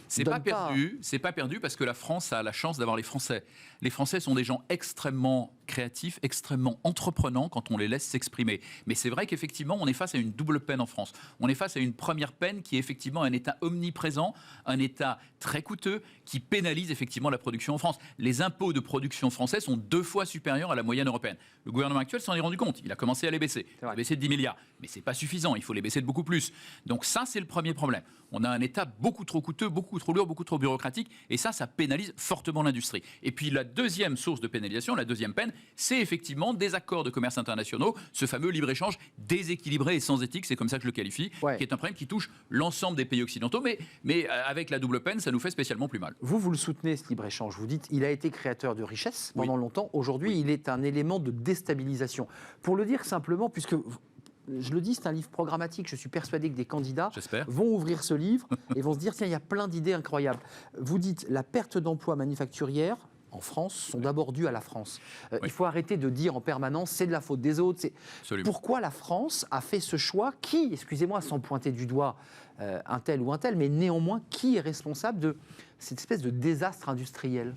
c'est pas perdu parce que la France a la chance d'avoir les Français. Les Français sont des gens extrêmement créatifs, extrêmement entreprenants quand on les laisse s'exprimer. Mais c'est vrai qu'effectivement, on est face à une double peine en France. On est face à une première peine qui est effectivement un État omniprésent, un État très coûteux, qui pénalise effectivement la production en France. Les impôts de production français sont 2 fois supérieurs à la moyenne européenne. Le gouvernement actuel s'en est rendu compte. Il a commencé à les baisser. Il a baissé de 10 milliards. Mais c'est pas suffisant. Il faut les baisser de beaucoup plus. Donc ça, c'est le premier problème. On a un État beaucoup trop coûteux, beaucoup trop lourd, beaucoup trop bureaucratique. Et ça pénalise fortement l'industrie. Et puis la deuxième source de pénalisation, la deuxième peine, c'est effectivement des accords de commerce internationaux, ce fameux libre-échange déséquilibré et sans éthique, c'est comme ça que je le qualifie, qui est un problème qui touche l'ensemble des pays occidentaux, mais avec la double peine, ça nous fait spécialement plus mal. Vous le soutenez, ce libre-échange. Vous dites il a été créateur de richesse pendant longtemps. Aujourd'hui, il est un élément de déstabilisation. Pour le dire simplement, puisque... Je le dis, c'est un livre programmatique. Je suis persuadé que des candidats vont ouvrir ce livre et vont se dire tiens, il y a plein d'idées incroyables. Vous dites la perte d'emplois manufacturières en France sont d'abord dues à la France. Il faut arrêter de dire en permanence c'est de la faute des autres. Pourquoi la France a fait ce choix qui, excusez-moi, sans pointer du doigt un tel ou un tel, mais néanmoins, qui est responsable de cette espèce de désastre industriel?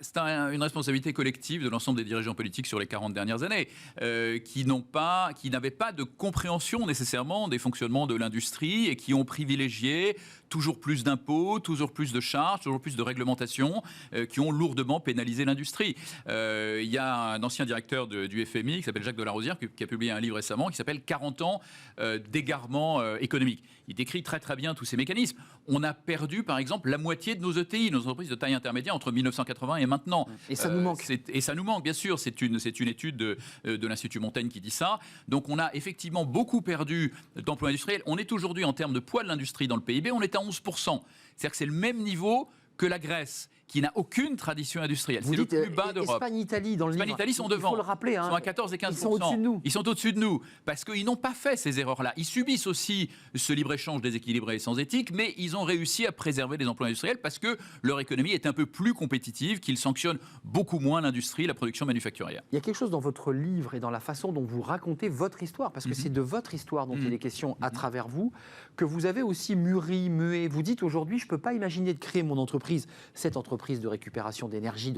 C'est une responsabilité collective de l'ensemble des dirigeants politiques sur les 40 dernières années, qui n'avaient pas de compréhension nécessairement des fonctionnements de l'industrie et qui ont privilégié toujours plus d'impôts, toujours plus de charges, toujours plus de réglementations, qui ont lourdement pénalisé l'industrie. Il y a un ancien directeur du FMI qui s'appelle Jacques Delarosière qui a publié un livre récemment qui s'appelle 40 ans d'égarement économique. Il décrit très très bien tous ces mécanismes. On a perdu par exemple la moitié de nos ETI, nos entreprises de taille intermédiaire, entre 1980 et maintenant. Et ça nous manque. Et ça nous manque, bien sûr. C'est une étude de l'Institut Montaigne qui dit ça. Donc on a effectivement beaucoup perdu d'emplois industriels. On est aujourd'hui, en termes de poids de l'industrie dans le PIB, on est à 11%. C'est-à-dire que c'est le même niveau que la Grèce, qui n'a aucune tradition industrielle. Vous C'est le dites, plus bas d'Europe. Espagne, Italie, dans le livre. Espagne, Italie sont devant. Il faut le rappeler. Ils sont à 14 et 15%. Ils sont au-dessus de nous. Ils sont au-dessus de nous parce qu'ils n'ont pas fait ces erreurs-là. Ils subissent aussi ce libre-échange déséquilibré et sans éthique, mais ils ont réussi à préserver les emplois industriels parce que leur économie est un peu plus compétitive, qu'ils sanctionnent beaucoup moins l'industrie, la production manufacturière. Il y a quelque chose dans votre livre et dans la façon dont vous racontez votre histoire, parce que c'est de votre histoire dont il est question à travers vous, que vous avez aussi mûri, mué. Vous dites aujourd'hui, je ne peux pas imaginer de créer mon entreprise, cette entreprise de récupération d'énergie,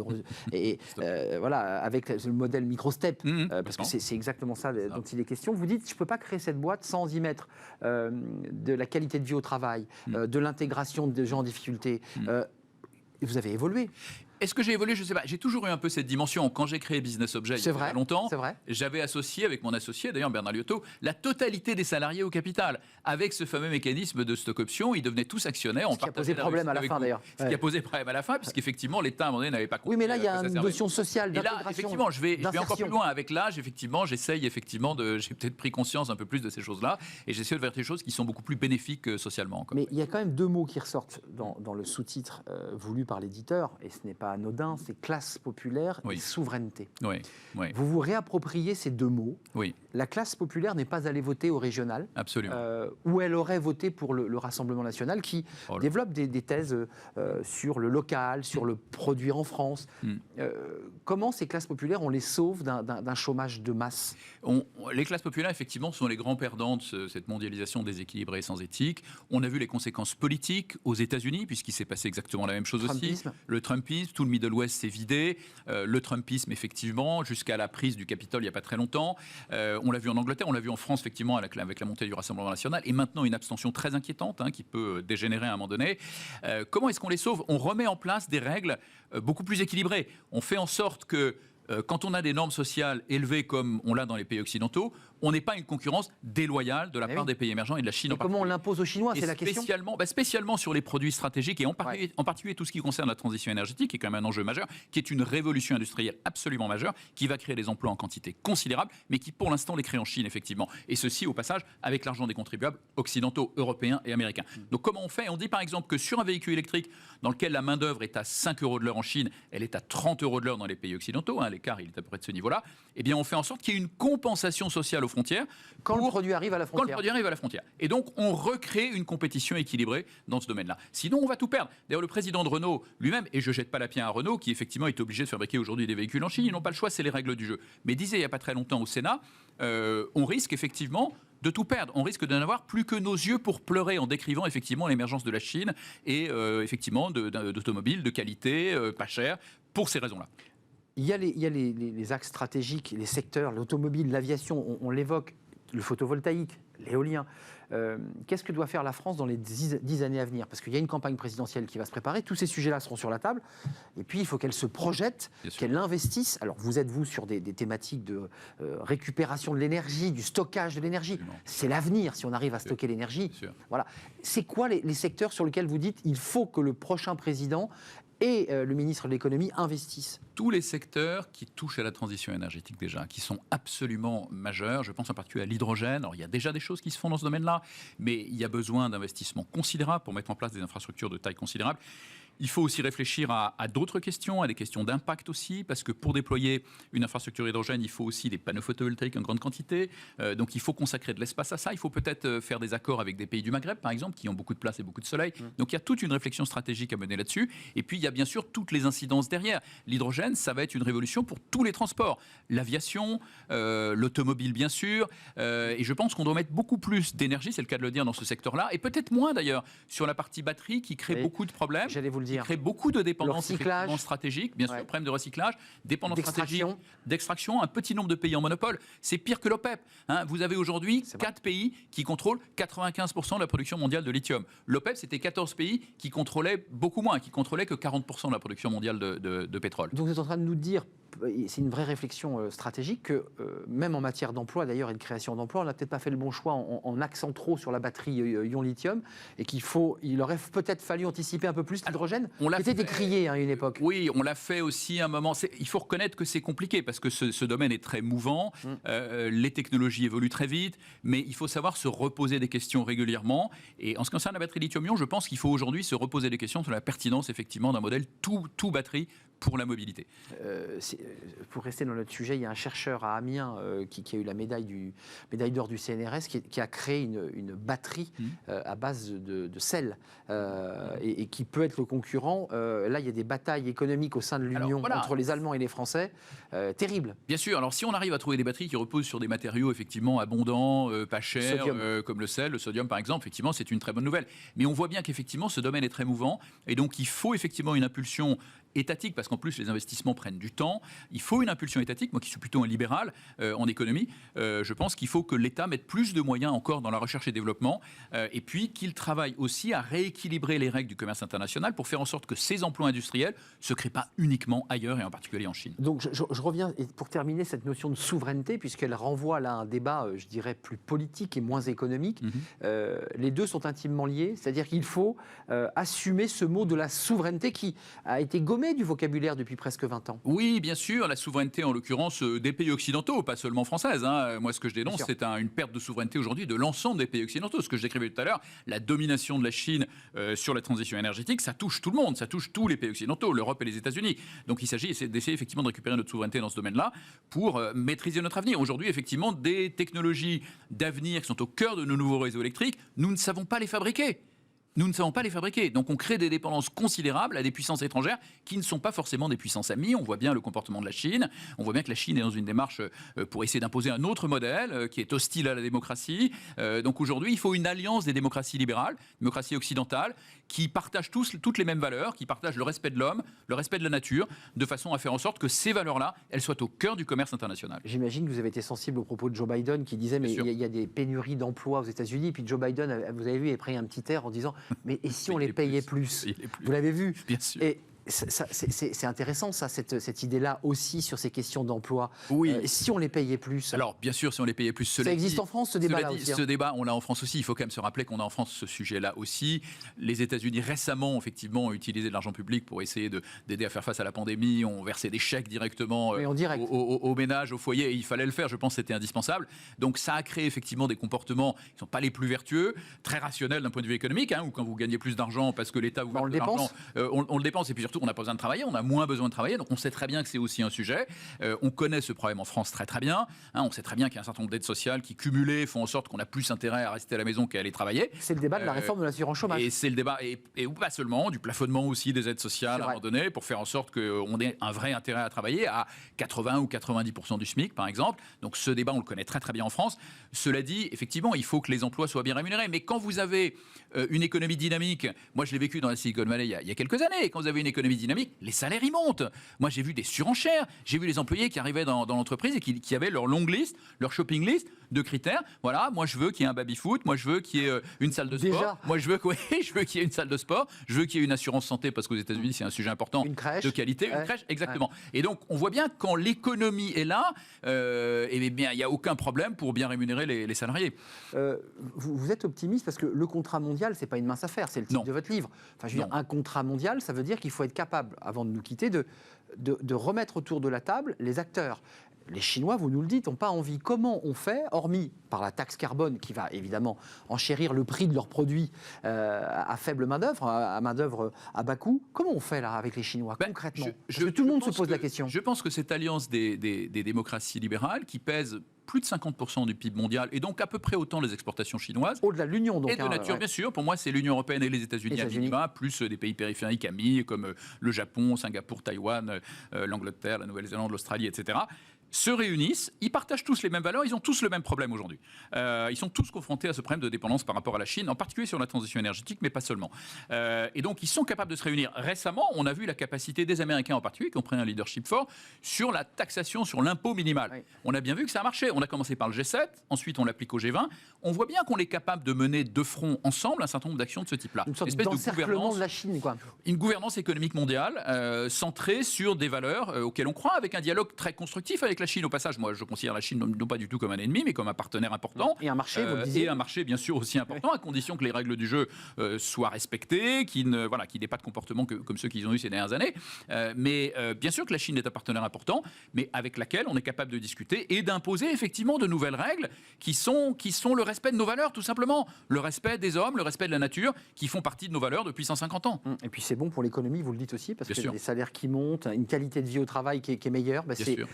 voilà, avec le modèle micro-step, parce que c'est exactement ça dont il est question. Vous dites, je ne peux pas créer cette boîte sans y mettre de la qualité de vie au travail, de l'intégration de gens en difficulté. Vous avez évolué. Est-ce que j'ai évolué? Je ne sais pas. J'ai toujours eu un peu cette dimension. Quand j'ai créé Business Object il y a pas longtemps, j'avais associé avec mon associé, d'ailleurs Bernard Liotto, la totalité des salariés au capital. Avec ce fameux mécanisme de stock option, ils devenaient tous actionnaires. Ce qui a posé problème à la fin, d'ailleurs. Ce qui a posé problème à la fin, puisqu'effectivement, l'État, à un moment donné, n'avait pas compris. Oui, mais là, il y a une notion sociale d'intégration. Et là, effectivement, je vais encore plus loin. Avec l'âge, effectivement, j'essaye, effectivement, j'ai peut-être pris conscience un peu plus de ces choses-là, et j'essaie de faire des choses qui sont beaucoup plus bénéfiques socialement. Mais il y a quand même deux mots qui ressortent dans le sous-titre voulu par l'éditeur, et ce n'est pas anodin, c'est classe populaire et souveraineté. Vous vous réappropriez ces deux mots. La classe populaire n'est pas allée voter au régional. Absolument. Où elle aurait voté pour le Rassemblement national qui développe des thèses sur le local, sur le produit en France. Comment ces classes populaires, on les sauve d'un chômage de masse? Les classes populaires, effectivement, sont les grands perdants de cette mondialisation déséquilibrée et sans éthique. On a vu les conséquences politiques aux États-Unis, puisqu'il s'est passé exactement la même chose aussi. Le Trumpisme, tout le Middle West s'est vidé. Le Trumpisme, effectivement, jusqu'à la prise du Capitole il n'y a pas très longtemps. On l'a vu en Angleterre, on l'a vu en France, effectivement, avec la montée du Rassemblement national. Et maintenant, une abstention très inquiétante qui peut dégénérer à un moment donné. Comment est-ce qu'on les sauve? On remet en place des règles beaucoup plus équilibrées. On fait en sorte que quand on a des normes sociales élevées comme on l'a dans les pays occidentaux, on n'est pas une concurrence déloyale de la part des pays émergents et de la Chine en particulier. Comment on l'impose aux Chinois, c'est la question? Spécialement sur les produits stratégiques et en particulier tout ce qui concerne la transition énergétique, qui est quand même un enjeu majeur, qui est une révolution industrielle absolument majeure, qui va créer des emplois en quantité considérable, mais qui pour l'instant les crée en Chine, effectivement. Et ceci, au passage, avec l'argent des contribuables occidentaux, européens et américains. Donc comment on fait? On dit par exemple que sur un véhicule électrique dans lequel la main-d'œuvre est à 5 € de l'heure en Chine, elle est à 30 € de l'heure dans les pays occidentaux, l'écart il est à peu près de ce niveau-là, eh bien on fait en sorte qu'il y ait une compensation sociale aux frontières. Quand le produit arrive à la frontière. Quand le produit arrive à la frontière. Et donc, on recrée une compétition équilibrée dans ce domaine-là. Sinon, on va tout perdre. D'ailleurs, le président de Renault lui-même, et je ne jette pas la pierre à Renault, qui effectivement est obligé de fabriquer aujourd'hui des véhicules en Chine, ils n'ont pas le choix, c'est les règles du jeu. Mais disait il n'y a pas très longtemps au Sénat, on risque effectivement de tout perdre. On risque de n'avoir plus que nos yeux pour pleurer en décrivant effectivement l'émergence de la Chine et effectivement d'automobiles de qualité, pas chères, pour ces raisons-là. Il y a les axes stratégiques, les secteurs, l'automobile, l'aviation, on l'évoque, le photovoltaïque, l'éolien. Qu'est-ce que doit faire la France dans les 10 années à venir? Parce qu'il y a une campagne présidentielle qui va se préparer, tous ces sujets-là seront sur la table, et puis il faut qu'elle se projette, qu'elle investisse. Alors vous êtes, vous, sur des thématiques de récupération de l'énergie, du stockage de l'énergie. C'est l'avenir si on arrive à stocker l'énergie. Voilà. C'est quoi les secteurs sur lesquels vous dites il faut que le prochain président et le ministre de l'économie investissent? Tous les secteurs qui touchent à la transition énergétique déjà, qui sont absolument majeurs. Je pense en particulier à l'hydrogène. Alors il y a déjà des choses qui se font dans ce domaine-là, mais il y a besoin d'investissements considérables pour mettre en place des infrastructures de taille considérable. Il faut aussi réfléchir à d'autres questions, à des questions d'impact aussi, parce que pour déployer une infrastructure hydrogène, il faut aussi des panneaux photovoltaïques en grande quantité. Donc il faut consacrer de l'espace à ça. Il faut peut-être faire des accords avec des pays du Maghreb, par exemple, qui ont beaucoup de place et beaucoup de soleil. Donc il y a toute une réflexion stratégique à mener là-dessus. Et puis il y a bien sûr toutes les incidences derrière. L'hydrogène, ça va être une révolution pour tous les transports. L'aviation, l'automobile bien sûr. Et je pense qu'on doit mettre beaucoup plus d'énergie, c'est le cas de le dire, dans ce secteur-là. Et peut-être moins d'ailleurs sur la partie batterie qui crée beaucoup de problèmes. J'allais vous le dire. Qui crée beaucoup de dépendances stratégiques, bien sûr, problème de recyclage, dépendance stratégique, d'extraction, un petit nombre de pays en monopole. C'est pire que l'OPEP. Vous avez aujourd'hui 4 pays qui contrôlent 95% de la production mondiale de lithium. L'OPEP, c'était 14 pays qui contrôlaient beaucoup moins, qui contrôlaient que 40% de la production mondiale de pétrole. Donc vous êtes en train de nous dire, c'est une vraie réflexion stratégique que, même en matière d'emploi d'ailleurs et de création d'emplois, on n'a peut-être pas fait le bon choix en axant trop sur la batterie ion lithium et il aurait peut-être fallu anticiper un peu plus l'hydrogène, qui était décrié à une époque. Oui, on l'a fait aussi à un moment. Il faut reconnaître que c'est compliqué parce que ce domaine est très mouvant, les technologies évoluent très vite, mais il faut savoir se reposer des questions régulièrement. Et en ce qui concerne la batterie lithium-ion, je pense qu'il faut aujourd'hui se reposer des questions sur la pertinence effectivement d'un modèle tout batterie pour la mobilité. Pour rester dans notre sujet, il y a un chercheur à Amiens qui a eu la médaille d'or du CNRS qui a créé une batterie à base de sel et qui peut être le concurrent. Là, il y a des batailles économiques au sein de l'Union entre les Allemands et les Français. Terrible. Bien sûr. Alors, si on arrive à trouver des batteries qui reposent sur des matériaux effectivement abondants, pas chers, comme le sel, le sodium par exemple, effectivement, c'est une très bonne nouvelle. Mais on voit bien qu'effectivement, ce domaine est très mouvant et donc il faut effectivement une impulsion étatique, parce qu'en plus les investissements prennent du temps. Il faut une impulsion étatique. Moi qui suis plutôt un libéral en économie, je pense qu'il faut que l'État mette plus de moyens encore dans la recherche et développement et puis qu'il travaille aussi à rééquilibrer les règles du commerce international pour faire en sorte que ces emplois industriels ne se créent pas uniquement ailleurs et en particulier en Chine. Donc je reviens pour terminer cette notion de souveraineté, puisqu'elle renvoie là à un débat, je dirais, plus politique et moins économique. Les deux sont intimement liés, c'est-à-dire qu'il faut assumer ce mot de la souveraineté qui a été gommé du vocabulaire depuis presque 20 ans. Oui, bien sûr, la souveraineté en l'occurrence des pays occidentaux, pas seulement française. Moi, ce que je dénonce, c'est une perte de souveraineté aujourd'hui de l'ensemble des pays occidentaux. Ce que je décrivais tout à l'heure, la domination de la Chine sur la transition énergétique, ça touche tout le monde, ça touche tous les pays occidentaux, l'Europe et les États-Unis. Donc il s'agit d'essayer effectivement de récupérer notre souveraineté dans ce domaine-là pour maîtriser notre avenir. Aujourd'hui, effectivement, des technologies d'avenir qui sont au cœur de nos nouveaux réseaux électriques, nous ne savons pas les fabriquer. Nous ne savons pas les fabriquer. Donc on crée des dépendances considérables à des puissances étrangères qui ne sont pas forcément des puissances amies. On voit bien le comportement de la Chine. On voit bien que la Chine est dans une démarche pour essayer d'imposer un autre modèle qui est hostile à la démocratie. Donc aujourd'hui, il faut une alliance des démocraties libérales, démocraties occidentales, qui partagent toutes les mêmes valeurs, qui partagent le respect de l'homme, le respect de la nature, de façon à faire en sorte que ces valeurs-là, elles soient au cœur du commerce international. J'imagine que vous avez été sensible aux propos de Joe Biden qui disait mais il y a des pénuries d'emplois aux États-Unis. Puis Joe Biden, vous avez vu, a pris un petit air en disant mais et si on les payait plus, Vous l'avez vu. Bien sûr. Et c'est intéressant, ça, cette idée-là aussi sur ces questions d'emploi. Oui. Si on les payait plus. Alors, bien sûr, si on les payait plus. Ça existe en France, ce débat-là aussi. Ce débat, on l'a en France aussi. Il faut quand même se rappeler qu'on a en France ce sujet-là aussi. Les États-Unis, récemment, effectivement, ont utilisé de l'argent public pour essayer d'aider à faire face à la pandémie. On versait des chèques directement aux ménages, aux foyers. Et il fallait le faire. Je pense que c'était indispensable. Donc, ça a créé effectivement des comportements qui ne sont pas les plus vertueux, très rationnels d'un point de vue économique, ou quand vous gagnez plus d'argent parce que l'État vous verse de l'argent, on le dépense. Et puis surtout, on n'a pas besoin de travailler, on a moins besoin de travailler, donc on sait très bien que c'est aussi un sujet. On connaît ce problème en France très très bien. On sait très bien qu'il y a un certain nombre d'aides sociales qui, cumulées, font en sorte qu'on a plus intérêt à rester à la maison qu'à aller travailler. C'est le débat de la réforme de l'assurance chômage. Et c'est le débat, et pas seulement, du plafonnement aussi des aides sociales à un moment donné, pour faire en sorte qu'on ait un vrai intérêt à travailler à 80 ou 90% du SMIC, par exemple. Donc ce débat, on le connaît très très bien en France. Cela dit, effectivement, il faut que les emplois soient bien rémunérés. Mais quand vous avez une économie dynamique, moi je l'ai vécu dans la Silicon Valley il y a quelques années, quand vous avez une économie dynamique, les salaires y montent. Moi j'ai vu des surenchères, j'ai vu les employés qui arrivaient dans l'entreprise et qui avaient leur longue liste, leur shopping list de critères. Voilà, moi je veux qu'il y ait un baby-foot, moi je veux qu'il y ait une salle de sport, moi je veux qu'il y ait une salle de sport, je veux qu'il y ait une assurance santé parce qu'aux États-Unis c'est un sujet important, une crèche, de qualité, une crèche, exactement. Et donc on voit bien quand l'économie est là, et bien il n'y a aucun problème pour bien rémunérer les salariés. Vous êtes optimiste parce que le contrat mondial c'est pas une mince affaire, c'est le titre de votre livre. Enfin, je veux dire, un contrat mondial, ça veut dire qu'il faut être capable, avant de nous quitter, de remettre autour de la table les acteurs. Les Chinois, vous nous le dites, n'ont pas envie. Comment on fait, hormis par la taxe carbone qui va évidemment enchérir le prix de leurs produits à faible main-d'œuvre, à main-d'œuvre à bas coût, comment on fait là avec les Chinois concrètement Parce que tout le monde se pose la question. Je pense que cette alliance des démocraties libérales qui pèse plus de 50% du PIB mondial et donc à peu près autant les exportations chinoises. Au-delà de l'Union donc. Et de nature, bien sûr. Pour moi, c'est l'Union européenne et les États-Unis à minima, plus des pays périphériques amis comme le Japon, Singapour, Taïwan, l'Angleterre, la Nouvelle-Zélande, l'Australie, etc. se réunissent, ils partagent tous les mêmes valeurs, ils ont tous le même problème aujourd'hui. Ils sont tous confrontés à ce problème de dépendance par rapport à la Chine, en particulier sur la transition énergétique, mais pas seulement. Et donc, ils sont capables de se réunir. Récemment, on a vu la capacité des Américains en particulier, qui ont pris un leadership fort, sur la taxation, sur l'impôt minimal. Oui. On a bien vu que ça a marché. On a commencé par le G7, ensuite on l'applique au G20. On voit bien qu'on est capable de mener de front ensemble un certain nombre d'actions de ce type-là. Une sorte d'encerclement de la Chine, quoi. Une gouvernance économique mondiale centrée sur des valeurs auxquelles on croit, avec un dialogue très constructif avec la Chine. Au passage, moi, je considère la Chine non pas du tout comme un ennemi, mais comme un partenaire important. Et un marché, vous le disiez. Et un marché, bien sûr, aussi important, à condition que les règles du jeu soient respectées, qu'il n'ait pas de comportement comme ceux qu'ils ont eu ces dernières années. Mais bien sûr que la Chine est un partenaire important, mais avec laquelle on est capable de discuter et d'imposer effectivement de nouvelles règles qui sont le respect de nos valeurs, tout simplement. Le respect des hommes, le respect de la nature, qui font partie de nos valeurs depuis 150 ans. Et puis c'est bon pour l'économie, vous le dites aussi, parce que des salaires qui montent, une qualité de vie au travail qui est meilleure,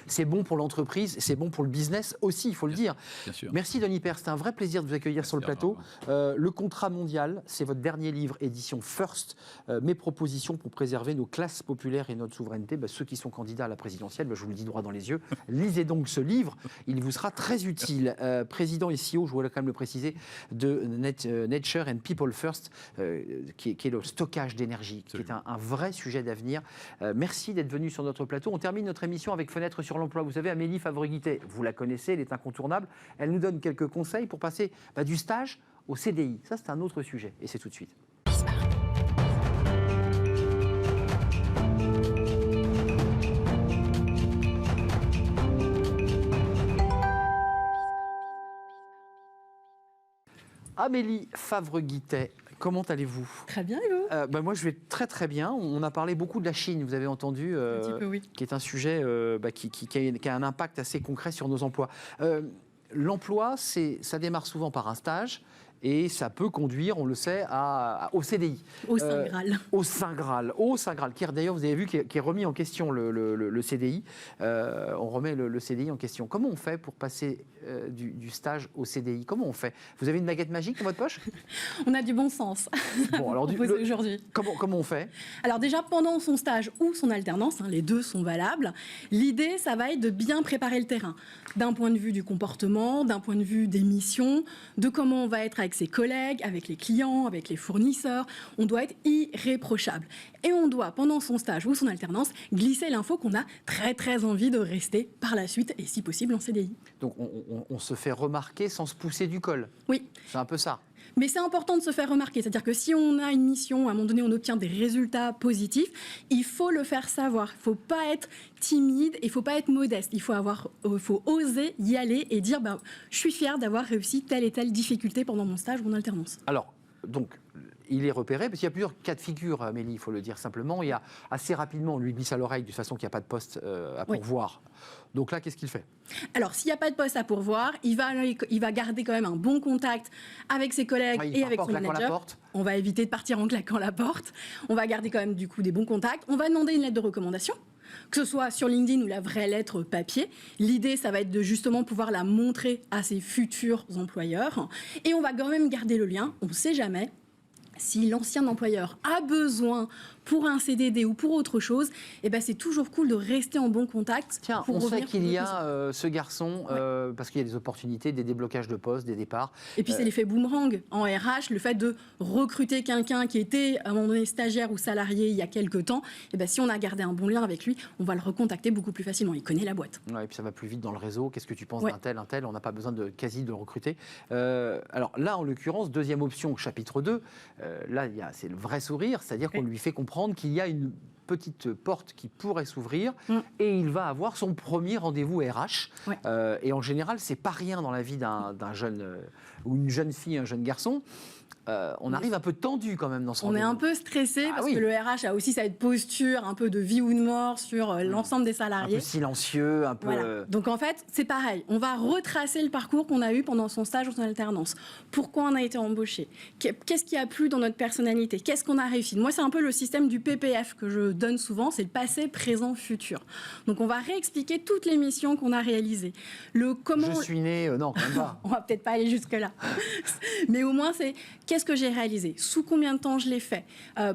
c'est bon pour l'entreprise, c'est bon pour le business aussi, il faut le dire. Bien sûr. Merci Denis Père, c'était un vrai plaisir de vous accueillir sur le plateau. Le contrat mondial, c'est votre dernier livre, édition First, mes propositions pour préserver nos classes populaires et notre souveraineté. Ceux qui sont candidats à la présidentielle, je vous le dis droit dans les yeux, lisez donc ce livre, il vous sera très utile. Président et CEO, je voulais quand même le préciser, de Nature and People First, qui est le stockage d'énergie, qui est un vrai sujet d'avenir. Merci d'être venu sur notre plateau. On termine notre émission avec Fenêtre sur l'emploi. Vous savez, Amélie Favre-Guittet, vous la connaissez, elle est incontournable. Elle nous donne quelques conseils pour passer du stage au CDI. Ça, c'est un autre sujet. Et c'est tout de suite. Amélie Favre-Guittet, comment allez-vous ? Très bien, et vous ? Moi, je vais très très bien. On a parlé beaucoup de la Chine, vous avez entendu, un petit peu, oui. Qui est un sujet qui a un impact assez concret sur nos emplois. L'emploi, ça démarre souvent par un stage. Et ça peut conduire, on le sait, au CDI. Au Saint Graal. Au Saint Graal, qui d'ailleurs, vous avez vu, qui est remis en question le CDI. On remet le CDI en question. Comment on fait pour passer du stage au CDI ? Comment on fait ? Vous avez une baguette magique dans votre poche ? On a du bon sens. Bon, alors aujourd'hui. Comment on fait ? Alors déjà, pendant son stage ou son alternance, les deux sont valables, l'idée, ça va être de bien préparer le terrain. D'un point de vue du comportement, d'un point de vue des missions, de comment on va être avec ses collègues, avec les clients, avec les fournisseurs. On doit être irréprochable. Et on doit, pendant son stage ou son alternance, glisser l'info qu'on a très très envie de rester par la suite et si possible en CDI. Donc on se fait remarquer sans se pousser du col. Oui. C'est un peu ça. Mais c'est important de se faire remarquer. C'est-à-dire que si on a une mission, à un moment donné, on obtient des résultats positifs, il faut le faire savoir. Il ne faut pas être timide et il ne faut pas être modeste. Il faut oser y aller et dire je suis fier d'avoir réussi telle et telle difficulté pendant mon stage ou mon alternance. Alors, donc, il est repéré, parce qu'il y a plusieurs cas de figure, Amélie, il faut le dire simplement. Il y a assez rapidement, on lui glisse à l'oreille de façon qu'il n'y a pas de poste à pourvoir. Oui. Donc là, qu'est-ce qu'il fait ? Alors, s'il n'y a pas de poste à pourvoir, il va garder quand même un bon contact avec ses collègues et avec son manager. On va éviter de partir en claquant la porte. On va garder quand même du coup des bons contacts. On va demander une lettre de recommandation, que ce soit sur LinkedIn ou la vraie lettre papier. L'idée, ça va être de justement pouvoir la montrer à ses futurs employeurs. Et on va quand même garder le lien. On ne sait jamais. Si l'ancien employeur a besoin pour un CDD ou pour autre chose, c'est toujours cool de rester en bon contact. Tiens, on sait qu'il y a ce garçon, parce qu'il y a des opportunités, des déblocages de postes, des départs. Et puis c'est l'effet boomerang en RH, le fait de recruter quelqu'un qui était à un moment donné stagiaire ou salarié il y a quelques temps, si on a gardé un bon lien avec lui, on va le recontacter beaucoup plus facilement. Il connaît la boîte. Ouais, et puis ça va plus vite dans le réseau. Qu'est-ce que tu penses d'un tel, on n'a pas besoin de le recruter. Alors là, en l'occurrence, deuxième option, chapitre 2, là, c'est le vrai sourire, c'est-à-dire qu'on lui fait comprendre qu'il y a une petite porte qui pourrait s'ouvrir et il va avoir son premier rendez-vous RH. Et en général, c'est pas rien dans la vie d'un jeune ou une jeune fille, un jeune garçon. On arrive un peu tendu quand même dans ce rendez-vous. On est un peu stressé parce que le RH a aussi cette posture un peu de vie ou de mort sur l'ensemble des salariés. Un peu silencieux, un peu... Voilà. Donc en fait, c'est pareil. On va retracer le parcours qu'on a eu pendant son stage ou son alternance. Pourquoi on a été embauché ? Qu'est-ce qui a plu dans notre personnalité ? Qu'est-ce qu'on a réussi ? Moi, c'est un peu le système du PPF que je donne souvent. C'est le passé, présent, futur. Donc on va réexpliquer toutes les missions qu'on a réalisées. Je suis né... non, quand même pas. On va peut-être pas aller jusque-là. Mais au moins, c'est... Qu'est-ce que j'ai réalisé ? Sous combien de temps je l'ai fait ?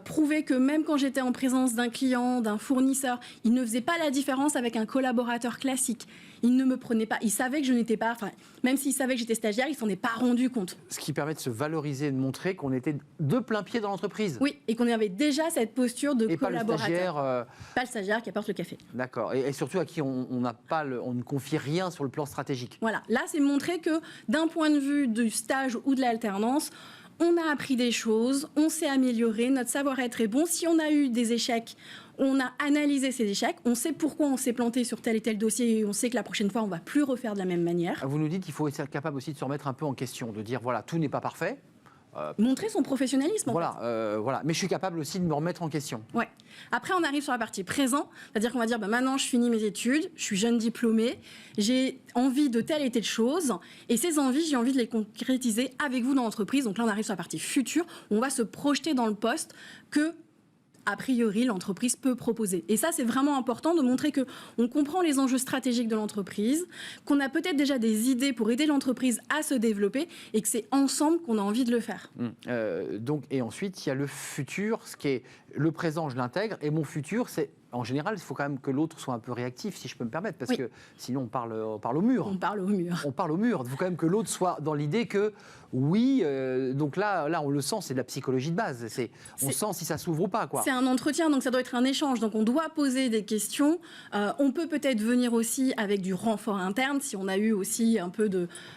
Prouver que même quand j'étais en présence d'un client, d'un fournisseur, il ne faisait pas la différence avec un collaborateur classique. Ils ne me prenaient pas. Ils savaient que je n'étais pas... Enfin, même s'ils savaient que j'étais stagiaire, ils s'en est pas rendu compte. Ce qui permet de se valoriser et de montrer qu'on était de plein pied dans l'entreprise. Oui, et qu'on avait déjà cette posture de et collaborateur. Pas le stagiaire qui apporte le café. D'accord. Et surtout à qui on ne confie rien sur le plan stratégique. Voilà. Là, c'est montrer que d'un point de vue du stage ou de l'alternance, on a appris des choses, on s'est amélioré, notre savoir-être est bon. Si on a eu des échecs, on a analysé ces échecs, on sait pourquoi on s'est planté sur tel et tel dossier et on sait que la prochaine fois, on ne va plus refaire de la même manière. Vous nous dites qu'il faut être capable aussi de se remettre un peu en question, de dire voilà, tout n'est pas parfait. Montrer son professionnalisme. Voilà. Mais je suis capable aussi de me remettre en question. Ouais. Après, on arrive sur la partie présent, c'est-à-dire qu'on va dire maintenant, je finis mes études, je suis jeune diplômée, j'ai envie de telle et telle chose, et ces envies, j'ai envie de les concrétiser avec vous dans l'entreprise. Donc là, on arrive sur la partie future, où on va se projeter dans le poste que a priori, l'entreprise peut proposer. Et ça, c'est vraiment important de montrer qu'on comprend les enjeux stratégiques de l'entreprise, qu'on a peut-être déjà des idées pour aider l'entreprise à se développer et que c'est ensemble qu'on a envie de le faire. Et ensuite, il y a le futur, ce qui est le présent, je l'intègre, et mon futur, c'est... En général, il faut quand même que l'autre soit un peu réactif, si je peux me permettre, parce que sinon on parle au mur. On parle au mur. On parle au mur. Il faut quand même que l'autre soit dans l'idée que, oui, donc là, on le sent, c'est de la psychologie de base. On sent si ça s'ouvre ou pas, quoi. C'est un entretien, donc ça doit être un échange. Donc on doit poser des questions. On peut peut-être venir aussi avec du renfort interne, si on a eu aussi un peu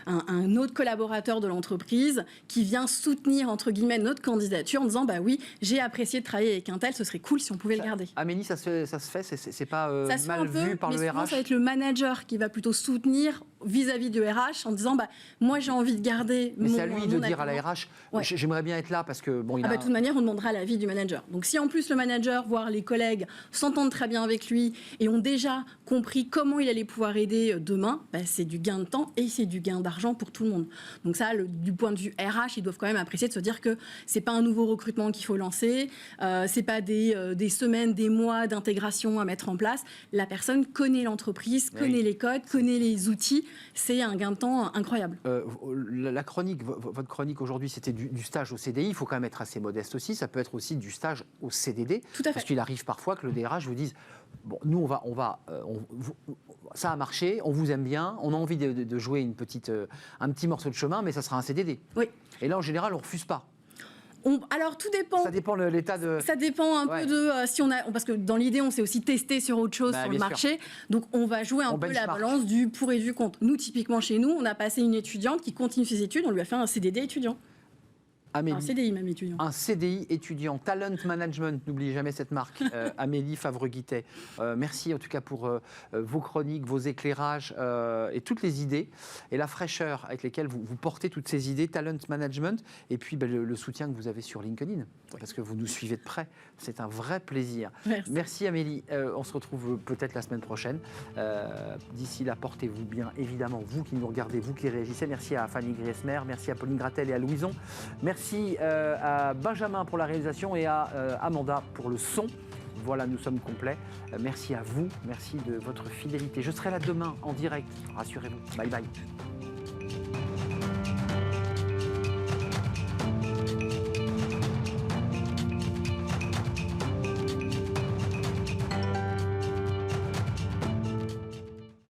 un autre collaborateur de l'entreprise qui vient soutenir, entre guillemets, notre candidature en disant, bah oui, j'ai apprécié de travailler avec un tel, ce serait cool si on pouvait le garder. Amélie, ça se fait, c'est pas mal vu par le RH. Ça va être le manager qui va plutôt soutenir vis-à-vis du RH en disant moi j'ai envie de garder mais c'est à lui de dire à la RH j'aimerais bien être là parce que de toute manière on demandera l'avis du manager. Donc si en plus le manager, voire les collègues s'entendent très bien avec lui et ont déjà compris comment il allait pouvoir aider demain, c'est du gain de temps et c'est du gain d'argent pour tout le monde. Donc ça, du point de vue RH, ils doivent quand même apprécier de se dire que c'est pas un nouveau recrutement qu'il faut lancer, c'est pas des semaines, des mois d'intégration à mettre en place. La personne connaît l'entreprise, connaît les codes, connaît les outils. C'est un gain de temps incroyable. La chronique, votre chronique aujourd'hui, c'était du stage au CDI. Il faut quand même être assez modeste aussi. Ça peut être aussi du stage au CDD. Tout à fait. Parce qu'il arrive parfois que le DRH vous dise bon, nous, ça a marché, on vous aime bien, on a envie de jouer un petit morceau de chemin, mais ça sera un CDD. Oui. Et là, en général, on ne refuse pas. Alors tout dépend. Ça dépend de l'état de. Ça dépend un peu de si on a, parce que dans l'idée on s'est aussi testé sur autre chose sur le marché, sûr. Donc on va jouer un peu la balance du pour et du contre. Nous typiquement chez nous, on a passé une étudiante qui continue ses études, on lui a fait un CDD étudiant. Amélie, un CDI même étudiant. Un CDI étudiant, Talent Management, n'oubliez jamais cette marque, Amélie Favre-Guittet. Merci en tout cas pour vos chroniques, vos éclairages et toutes les idées et la fraîcheur avec lesquelles vous portez toutes ces idées, Talent Management, et puis le soutien que vous avez sur LinkedIn, parce que vous nous suivez de près. C'est un vrai plaisir. Merci Amélie. On se retrouve peut-être la semaine prochaine. D'ici là, portez-vous bien, évidemment, vous qui nous regardez, vous qui réagissez. Merci à Fanny Griesmer, merci à Pauline Gratel et à Louison. Merci à Benjamin pour la réalisation et à Amanda pour le son. Voilà, nous sommes complets. Merci à vous, merci de votre fidélité. Je serai là demain en direct, rassurez-vous. Bye bye.